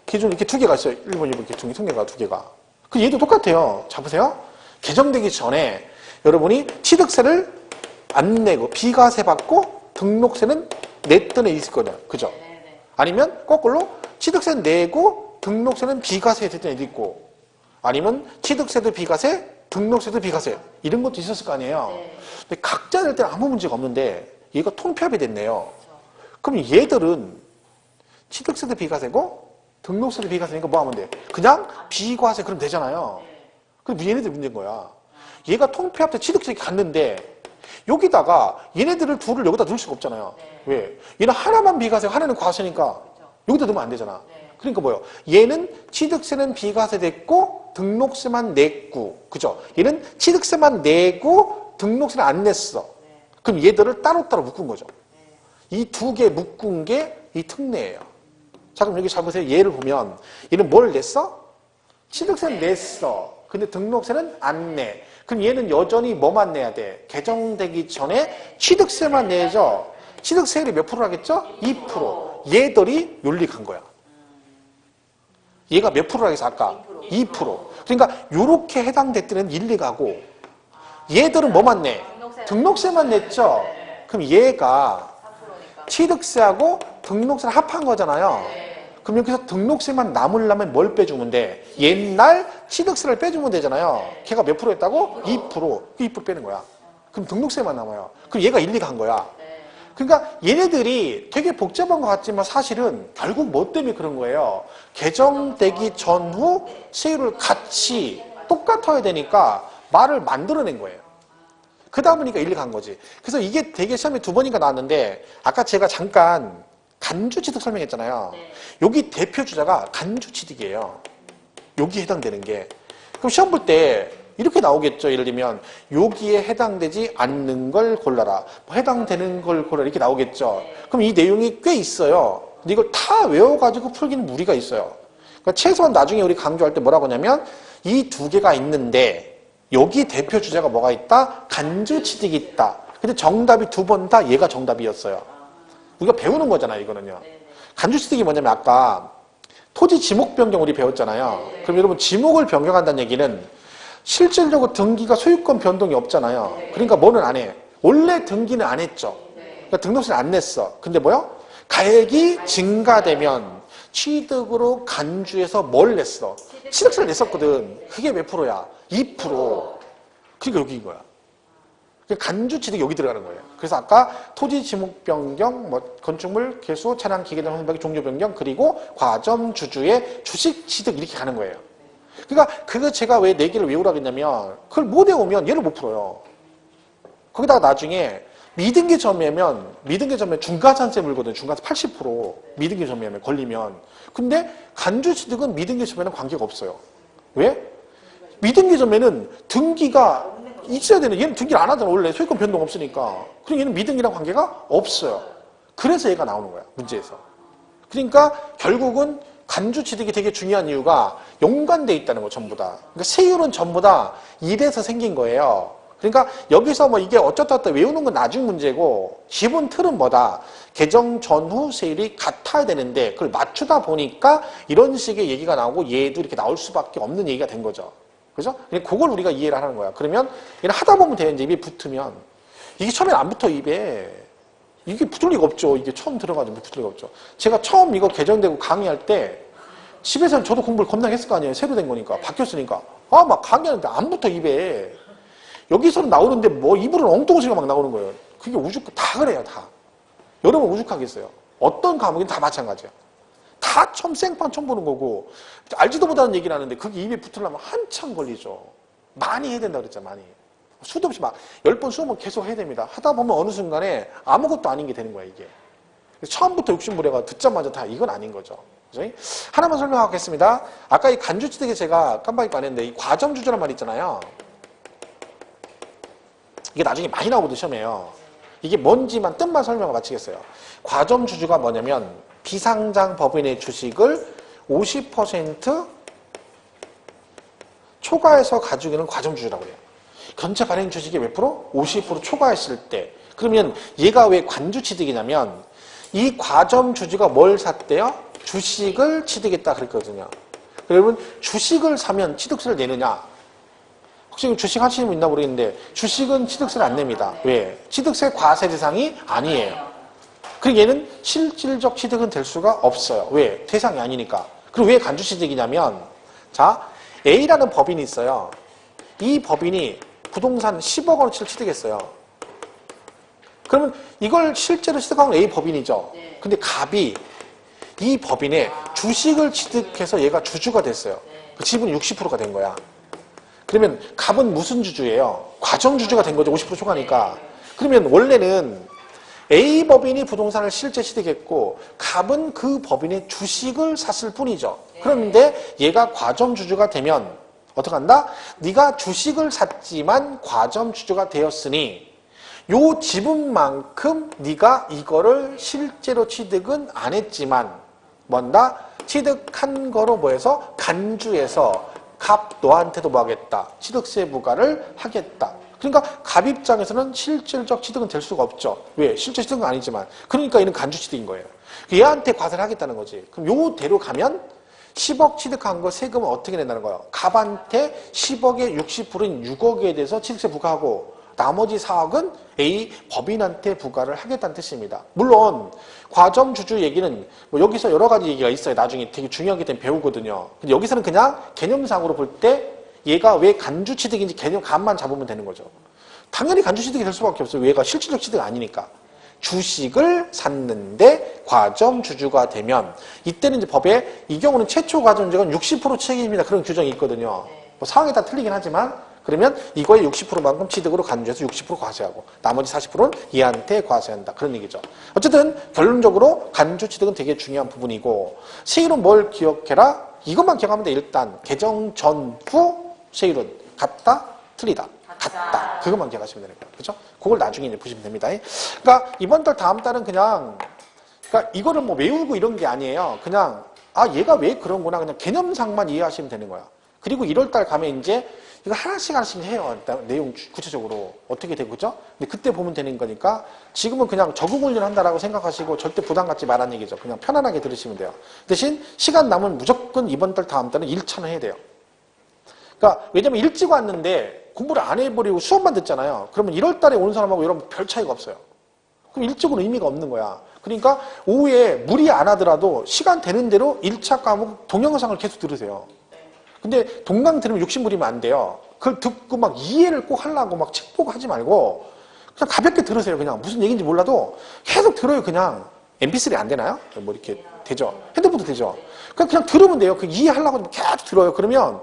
기준 이렇게 2개가 있어요. 1번, 2번 이렇게 특례가 2개가. 그 얘도 똑같아요. 잡으세요. 개정되기 전에 여러분이 취득세를 안 내고 비과세 받고 등록세는 냈던 애 있을 거냐. 그죠? 아니면 거꾸로 취득세는 내고 등록세는 비과세 됐던 애도 있고 아니면 취득세도 비과세, 등록세도 비과세 이런 것도 있었을 거 아니에요. 근데 각자 낼 때는 아무 문제가 없는데 얘가 통폐합이 됐네요. 그럼 얘들은 취득세도 비과세고 등록세도 비과세니까 뭐 하면 돼? 그냥 비과세 그럼 되잖아요. 그럼 얘네들 문제인 거야. 얘가 통폐합 때 취득세 갔는데 여기다가 얘네들을 둘을 여기다 넣을 수가 없잖아요. 왜? 얘는 하나만 비과세고 하나는 과세니까 여기다 넣으면 안 되잖아. 그러니까 뭐예요? 얘는 취득세는 비과세 됐고 등록세만 냈고 그죠? 얘는 취득세만 내고 등록세는 안 냈어. 그럼 얘들을 따로따로 묶은 거죠. 이 2개 묶은 게 이 특례예요. 자, 그럼 여기 잘 보세요. 얘를 보면 얘는 뭘 냈어? 취득세는 냈어. 근데 등록세는 안 내. 그럼 얘는 여전히 뭐만 내야 돼? 개정되기 전에 취득세만 내죠. 취득세율이 몇 프로라겠죠? 2%. 얘들이 윤리간 거야. 얘가 몇 프로라겠어 아까? 2%. 그러니까 요렇게 해당됐더니 윤리가고 얘들은 뭐만 내? 등록세만 냈죠. 그럼 얘가 4%니까. 취득세하고 등록세를 합한 거잖아요. 그럼 여기서 등록세만 남으려면 뭘 빼주면 돼? 옛날 취득세를 빼주면 되잖아요. 걔가 몇 프로 했다고? 2%. 그 2% 빼는 거야. 그럼 등록세만 남아요. 그럼 얘가 일리가 한 거야. 그러니까 얘네들이 되게 복잡한 것 같지만 사실은 결국 뭐 때문에 그런 거예요? 개정되기 전후 세율을 같이 똑같아야 되니까 말을 만들어낸 거예요. 그러다 보니까 일리가 한 거지. 그래서 이게 되게 시험에 2번인가 나왔는데 아까 제가 잠깐 간주취득 설명했잖아요. 여기 대표 주자가 간주취득이에요. 여기에 해당되는 게. 그럼 시험 볼 때 이렇게 나오겠죠. 예를 들면 여기에 해당되지 않는 걸 골라라. 뭐 해당되는 걸 골라라. 이렇게 나오겠죠. 그럼 이 내용이 꽤 있어요. 근데 이걸 다 외워가지고 풀기는 무리가 있어요. 그러니까 최소한 나중에 우리 강조할 때 뭐라고 하냐면 이 두 개가 있는데 여기 대표 주자가 뭐가 있다? 간주취득이 있다. 근데 정답이 2번 다 얘가 정답이었어요. 우리가 배우는 거잖아요, 이거는요. 간주취득이 뭐냐면 아까 토지 지목 변경 우리 배웠잖아요. 그럼 여러분 지목을 변경한다는 얘기는 실질적으로 등기가 소유권 변동이 없잖아요. 그러니까 뭐는 안 해? 원래 등기는 안 했죠. 그러니까 등록세는 안 냈어. 근데 뭐요? 가액이 증가되면 취득으로 간주해서 뭘 냈어? 취득세를 냈었거든. 그게 몇 프로야? 2%. 그러니까 여기인 거야. 간주취득이 여기 들어가는 거예요. 그래서 아까 토지 지목 변경, 뭐 건축물 개수, 차량 기계 등 행박의 종류 변경, 그리고 과점 주주의 주식 취득 이렇게 가는 거예요. 그러니까 그거 제가 왜 4개를 외우라고 했냐면 그걸 못 외우면 얘를 못 풀어요. 거기다가 나중에 미등기 점유하면 중과산세 물거든. 중과세 80% 미등기 점유하면 걸리면. 근데 간주취득은 미등기 점유는 관계가 없어요. 왜? 미등기 점유는 등기가 있어야 되는, 얘는 등기를 안 하잖아. 원래 소유권 변동 없으니까. 그럼 얘는 미등기랑 관계가 없어요. 그래서 얘가 나오는 거야, 문제에서. 그러니까 결국은 간주취득이 되게 중요한 이유가 연관돼 있다는 거, 전부 다. 그러니까 세율은 전부 다 이래서 생긴 거예요. 그러니까 여기서 뭐 이게 어쩌다 외우는 건 나중 문제고, 기본 틀은 뭐다? 개정 전후 세율이 같아야 되는데 그걸 맞추다 보니까 이런 식의 얘기가 나오고 얘도 이렇게 나올 수밖에 없는 얘기가 된 거죠. 그죠? 그걸 우리가 이해를 하는 거야. 그러면 얘는 하다 보면 돼요. 이제 입에 붙으면. 이게 처음엔 안 붙어, 입에. 이게 붙을 리가 없죠. 이게 처음 들어가지고 붙을 리가 없죠. 제가 처음 이거 개정되고 강의할 때 집에서는 저도 공부를 겁나게 했을 거 아니에요. 새로 된 거니까. 바뀌었으니까. 막 강의하는데 안 붙어, 입에. 여기서는 나오는데 뭐 입으로는 엉뚱한 소리가 막 나오는 거예요. 그게 다 그래요, 다. 여러분 오죽하겠어요. 어떤 과목이든 다 마찬가지야. 다 생판 처음 보는 거고 알지도 못하는 얘기를 하는데 그게 입에 붙으려면 한참 걸리죠. 많이 해야 된다 그랬잖아. 많이. 수도 없이 막 10번 20번 계속 해야 됩니다. 하다 보면 어느 순간에 아무것도 아닌 게 되는 거야, 이게. 처음부터 욕심부려가 듣자마자 다 이건 아닌 거죠. 그죠? 하나만 설명하겠습니다. 아까 이 간주취득에 제가 깜빡이 안 했는데 이 과점주주란 말 있잖아요. 이게 나중에 많이 나오거든요, 시험에요. 이게 뭔지만 뜻만 설명을 마치겠어요. 과점주주가 뭐냐면 비상장 법인의 주식을 50% 초과해서 가지고 있는 과점주주라고 해요. 전체 발행 주식의 몇 프로? 50% 초과했을 때. 그러면 얘가 왜 관주취득이냐면 이 과점주주가 뭘 샀대요? 주식을 취득했다 그랬거든요. 여러분 주식을 사면 취득세를 내느냐? 혹시 주식 하시는 분 있나 모르겠는데 주식은 취득세를 안 냅니다. 왜? 취득세 과세 대상이 아니에요. 그리고 얘는 실질적 취득은 될 수가 없어요. 왜? 대상이 아니니까. 그리고 왜 간주취득이냐면 자, A라는 법인이 있어요. 이 법인이 부동산 10억 원어치를 취득했어요. 그러면 이걸 실제로 취득한 건 A 법인이죠. 근데 갑이 이 법인의 주식을 취득해서 얘가 주주가 됐어요. 그 지분 60%가 된 거야. 그러면 갑은 무슨 주주예요? 과점주주가 된 거죠. 50% 초과니까. 그러면 원래는 A 법인이 부동산을 실제 취득했고 갑은 그 법인의 주식을 샀을 뿐이죠. 그런데 얘가 과점주주가 되면 어떻게 한다? 네가 주식을 샀지만 과점주주가 되었으니 요 지분만큼 네가 이거를 실제로 취득은 안 했지만 뭔다? 취득한 거로 뭐해서 간주해서 갑 너한테도 뭐 하겠다? 취득세 부과를 하겠다. 그러니까 갑 입장에서는 실질적 취득은 될 수가 없죠. 왜? 실제 취득은 아니지만. 그러니까 얘는 간주 취득인 거예요. 얘한테 과세를 하겠다는 거지. 그럼 요대로 가면 10억 취득한 거 세금은 어떻게 낸다는 거예요? 갑한테 10억의 60%인 6억에 대해서 취득세 부과하고 나머지 4억은 A 법인한테 부과를 하겠다는 뜻입니다. 물론 과점주주 얘기는 뭐 여기서 여러 가지 얘기가 있어요. 나중에 되게 중요하기 때문에 배우거든요. 근데 여기서는 그냥 개념상으로 볼 때 얘가 왜 간주 취득인지 개념 감만 잡으면 되는 거죠. 당연히 간주 취득이 될 수밖에 없어요. 얘가 실질적 취득 아니니까. 주식을 샀는데 과점주주가 되면 이때는 이제 법에 이 경우는 최초 과점주주가 60% 책임입니다. 그런 규정이 있거든요. 뭐 상황에 따라 틀리긴 하지만 그러면 이거의 60%만큼 취득으로 간주해서 60% 과세하고 나머지 40%는 얘한테 과세한다. 그런 얘기죠. 어쨌든 결론적으로 간주 취득은 되게 중요한 부분이고 세율은 뭘 기억해라? 이것만 기억하면 돼. 일단 개정 전후 세율은 같다? 틀리다? 같다. 그것만 기억하시면 되는 거예요. 그죠? 그걸 나중에 이제 보시면 됩니다. 그러니까 이번 달 다음 달은 그냥 그러니까 이거를 뭐 외우고 이런 게 아니에요. 그냥 얘가 왜 그런구나 그냥 개념상만 이해하시면 되는 거야. 그리고 1월 달 가면 이제 이거 하나씩 해요. 일단 내용 구체적으로 어떻게 되고 그죠? 근데 그때 보면 되는 거니까 지금은 그냥 적응 훈련 한다라고 생각하시고 절대 부담 갖지 말라는 얘기죠. 그냥 편안하게 들으시면 돼요. 대신 시간 남으면 무조건 이번 달 다음 달은 1차는 해야 돼요. 그러니까 왜냐면 일찍 왔는데 공부를 안 해버리고 수업만 듣잖아요. 그러면 1월 달에 오는 사람하고 여러분 별 차이가 없어요. 그럼 일찍은 의미가 없는 거야. 그러니까 오후에 무리 안 하더라도 시간 되는 대로 1차 과목 동영상을 계속 들으세요. 근데 동강 들으면 욕심 부리면 안 돼요. 그걸 듣고 막 이해를 꼭 하려고 막 책 보고 하지 말고 그냥 가볍게 들으세요. 그냥 무슨 얘기인지 몰라도 계속 들어요. 그냥 mp3 안 되나요? 뭐 이렇게 되죠. 핸드폰도 되죠. 그냥 들으면 돼요. 그 이해하려고 계속 들어요. 그러면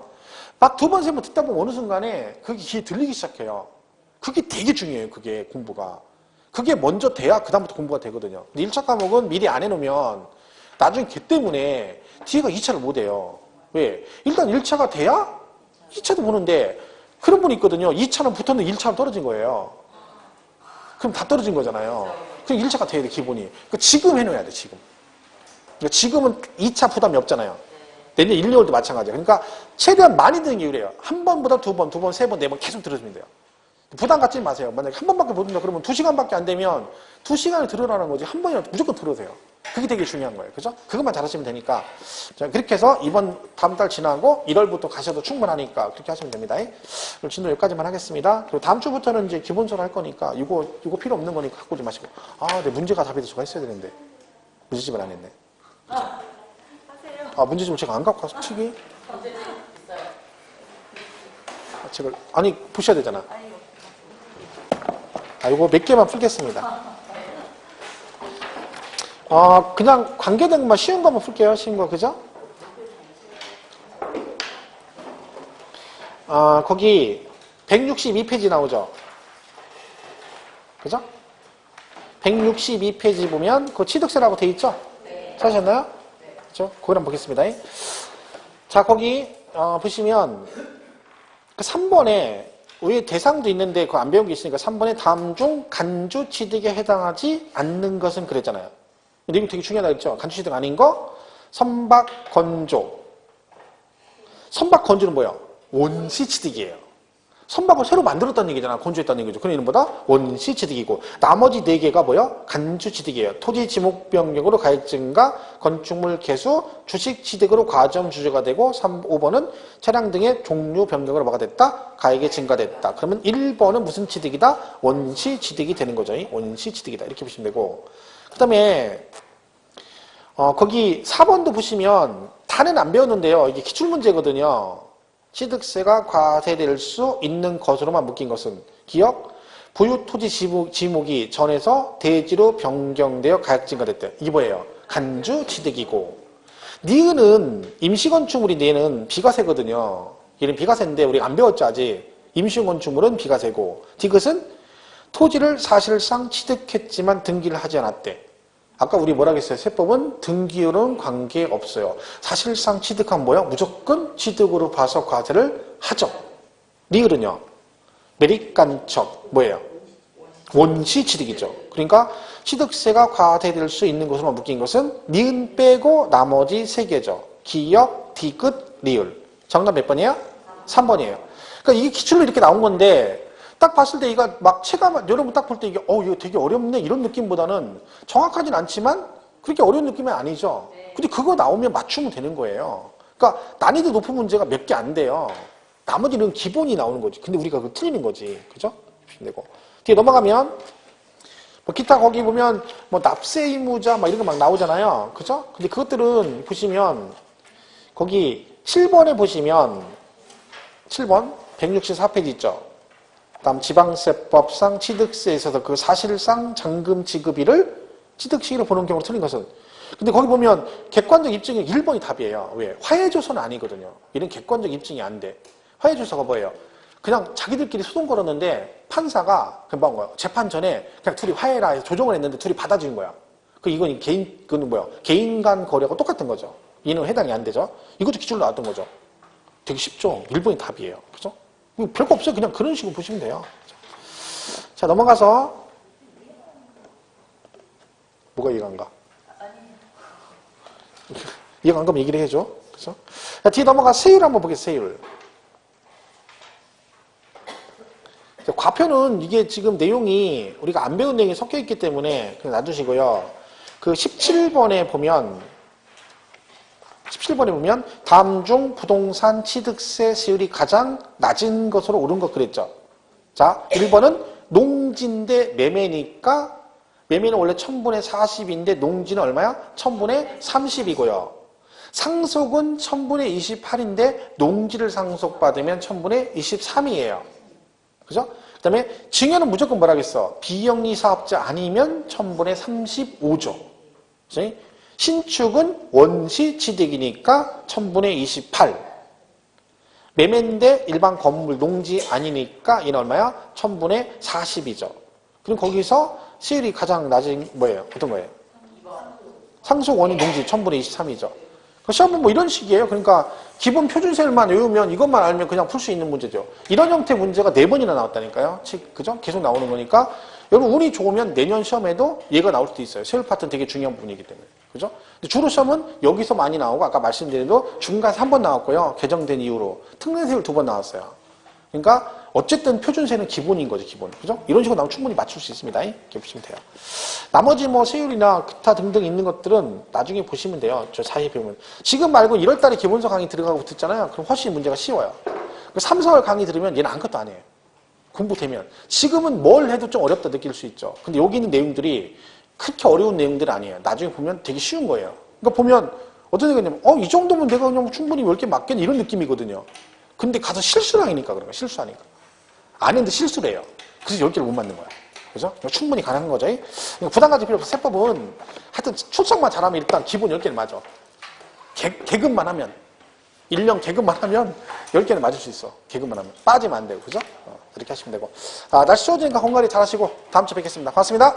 막 2번, 3번 듣다 보면 어느 순간에 그게 귀에 들리기 시작해요. 그게 되게 중요해요. 그게 공부가. 그게 먼저 돼야 그 다음부터 공부가 되거든요. 근데 1차 과목은 미리 안 해놓으면 나중에 걔 때문에 뒤에가 2차를 못 해요. 왜? 일단 1차가 돼야 2차도 보는데 그런 분이 있거든요. 2차는 붙었는데 1차로 떨어진 거예요. 그럼 다 떨어진 거잖아요. 그럼 1차가 돼야 돼, 기본이. 그러니까 지금 해놓아야 돼, 지금. 그러니까 지금은 2차 부담이 없잖아요. 내년 1, 2월도 마찬가지예요. 그러니까 최대한 많이 듣는 게 그래요. 한 번보다 2번, 2번, 3번, 4번 계속 들으시면 돼요. 부담 갖지 마세요. 만약에 한 번밖에 못 듣는다 그러면 2시간밖에 안 되면 2시간을 들으라는 거지. 한 번이라도 무조건 들으세요. 그게 되게 중요한 거예요. 그죠? 그것만 잘하시면 되니까. 자, 그렇게 해서 이번 다음 달 지나고 1월부터 가셔도 충분하니까 그렇게 하시면 됩니다. 그럼 진도 여기까지만 하겠습니다. 그리고 다음 주부터는 이제 기본서로 할 거니까 이거 필요 없는 거니까 갖고 오지 마시고. 내 문제가 답이 될 수가 있어야 되는데. 문제집을 안 했네. 문제집을 제가 안 갖고 와서 책이? 문제집 있어요. 책을 아니 보셔야 되잖아. 이거 몇 개만 풀겠습니다. 그냥 관계된 것만 쉬운 거만 풀게요. 쉬운 거, 그죠? 거기 162페이지 나오죠? 그죠? 162페이지 보면 그 취득세라고 돼 있죠? 네. 찾으셨나요? 네. 그죠? 그걸 한번 보겠습니다. 자, 거기 보시면 그 3번에 왜 대상도 있는데 그거 안 배운 게 있으니까 3번에 다음 중 간주 취득에 해당하지 않는 것은 그랬잖아요. 근데 이거 되게 중요하다 그랬죠? 간주 취득 아닌 거 선박 건조. 선박 건조는 뭐예요? 원시 취득이에요. 선박을 새로 만들었다는 얘기잖아. 건조했다는 얘기죠. 그런 이름보다 원시 취득이고 나머지 4개가 뭐예요? 간주 취득이에요. 토지 지목 변경으로 가액 증가, 건축물 개수, 주식 취득으로 과점 주주가 되고 5번은 차량 등의 종류 변경으로 뭐가 됐다? 가액이 증가됐다. 그러면 1번은 무슨 취득이다? 원시 취득이 되는 거죠. 원시 취득이다. 이렇게 보시면 되고 그 다음에 거기 4번도 보시면 다는 안 배웠는데요. 이게 기출문제거든요. 취득세가 과세될 수 있는 것으로만 묶인 것은 기억, 부유 토지 지목이 전에서 대지로 변경되어 가액 증가됐대. 이게 뭐예요? 간주 취득이고 니은은 임시건축물인데 얘는 비과세거든요. 얘는 비과세인데 우리가 안 배웠죠 아직. 임시건축물은 비과세고 디귿은 토지를 사실상 취득했지만 등기를 하지 않았대. 아까 우리 뭐라 그랬어요? 세법은 등기율은 관계없어요. 사실상 취득한 뭐야? 무조건 취득으로 봐서 과세를 하죠. 리을은요? 매립간척 뭐예요? 원시 취득이죠. 그러니까 취득세가 과세될 수 있는 것으로 묶인 것은 니은 빼고 나머지 3개죠. 기역, 디귿, 리을. 정답 몇 번이에요? 3번이에요. 그러니까 이게 기출로 이렇게 나온 건데 딱 봤을 때 이거 막 체감 여러분 딱 볼 때 이게 이거 되게 어렵네 이런 느낌보다는 정확하진 않지만 그렇게 어려운 느낌은 아니죠. 근데 그거 나오면 맞추면 되는 거예요. 그러니까 난이도 높은 문제가 몇 개 안 돼요. 나머지는 기본이 나오는 거지. 근데 우리가 그거 틀리는 거지. 그죠? 되고. 뒤에 넘어가면 뭐 기타 거기 보면 뭐 납세 의무자 막 이런 거 막 나오잖아요. 그죠? 근데 그것들은 보시면 거기 7번에 보시면 7번 164페이지 있죠. 다음 지방세법상 취득세에 있어서 그 사실상 잔금 지급일을 취득시기로 보는 경우로 틀린 것은 근데 거기 보면 객관적 입증이 1번이 답이에요. 왜? 화해조서는 아니거든요. 이런 객관적 입증이 안 돼. 화해조서가 뭐예요? 그냥 자기들끼리 소송 걸었는데 판사가 금방 거야. 재판 전에 그냥 둘이 화해라 해서 조정을 했는데 둘이 받아주는 거야. 이건 그는 뭐야? 개인 간 거래하고 똑같은 거죠. 이는 해당이 안 되죠. 이것도 기출로 나왔던 거죠. 되게 쉽죠? 1번이 답이에요. 그죠? 별거 없어요. 그냥 그런 식으로 보시면 돼요. 자, 넘어가서 뭐가 이해가 안 가? 이해가 안 가면 얘기를 해줘. 그죠? 자, 뒤에 넘어가 세율 한번 보겠습니다. 세율. 자, 과표는 이게 지금 내용이 우리가 안 배운 내용이 섞여 있기 때문에 그냥 놔두시고요. 그 17번에 보면 다음 중 부동산 취득세 세율이 가장 낮은 것으로 옳은 것 그랬죠. 자, 1번은 농지인데 매매니까 매매는 원래 1000분의 40인데 농지는 얼마야? 1000분의 30이고요. 상속은 1000분의 28인데 농지를 상속받으면 1000분의 23이에요. 그죠? 그 다음에 증여는 무조건 뭐라겠어? 비영리 사업자 아니면 1000분의 35죠. 그죠? 신축은 원시 취득이니까 1000분의 28. 매매인데 일반 건물 농지 아니니까 이는 얼마야? 1000분의 40이죠. 그럼 거기서 세율이 가장 낮은 뭐예요? 어떤 거예요? 상속 원인 농지 1000분의 23이죠. 시험은 뭐 이런 식이에요. 그러니까 기본 표준세율만 외우면 이것만 알면 그냥 풀 수 있는 문제죠. 이런 형태 문제가 4번이나 나왔다니까요. 그죠? 계속 나오는 거니까 여러분 운이 좋으면 내년 시험에도 얘가 나올 수도 있어요. 세율 파트는 되게 중요한 부분이기 때문에. 그죠? 근데 주로 시험은 여기서 많이 나오고 아까 말씀드린 대로 중간에 3번 나왔고요. 개정된 이후로 특례세율 2번 나왔어요. 그러니까 어쨌든 표준세는 기본인 거죠. 기본. 그죠? 이런 식으로 나오면 충분히 맞출 수 있습니다. 이렇게 보시면 돼요. 나머지 뭐 세율이나 기타 등등 있는 것들은 나중에 보시면 돼요. 저 사이에 배우면. 지금 말고 1월달에 기본서 강의 들어가고 듣잖아요. 그럼 훨씬 문제가 쉬워요. 3, 4월 강의 들으면 얘는 아무것도 안 해요. 공부되면. 지금은 뭘 해도 좀 어렵다 느낄 수 있죠. 근데 여기 있는 내용들이 그렇게 어려운 내용들이 아니에요. 나중에 보면 되게 쉬운 거예요. 그러니까 보면 어떤 생각이냐면 이 정도면 내가 그냥 충분히 10개 맞겠네 이런 느낌이거든요. 근데 가서 실수를 하니까 그런 거야. 실수하니까. 안 했는데 실수를 해요. 그래서 10개를 못 맞는 거야. 그죠? 충분히 가능한 거죠. 부담 가질 필요 없어. 세법은 하여튼 출석만 잘하면 일단 기본 10개를 맞아. 개근만 하면 1년 개근만 하면 10개는 맞을 수 있어. 개근만 하면. 빠지면 안 되고. 그죠? 이렇게 하시면 되고. 날씨 추워지니까 건강히 잘 하시고 다음 주에 뵙겠습니다. 고맙습니다.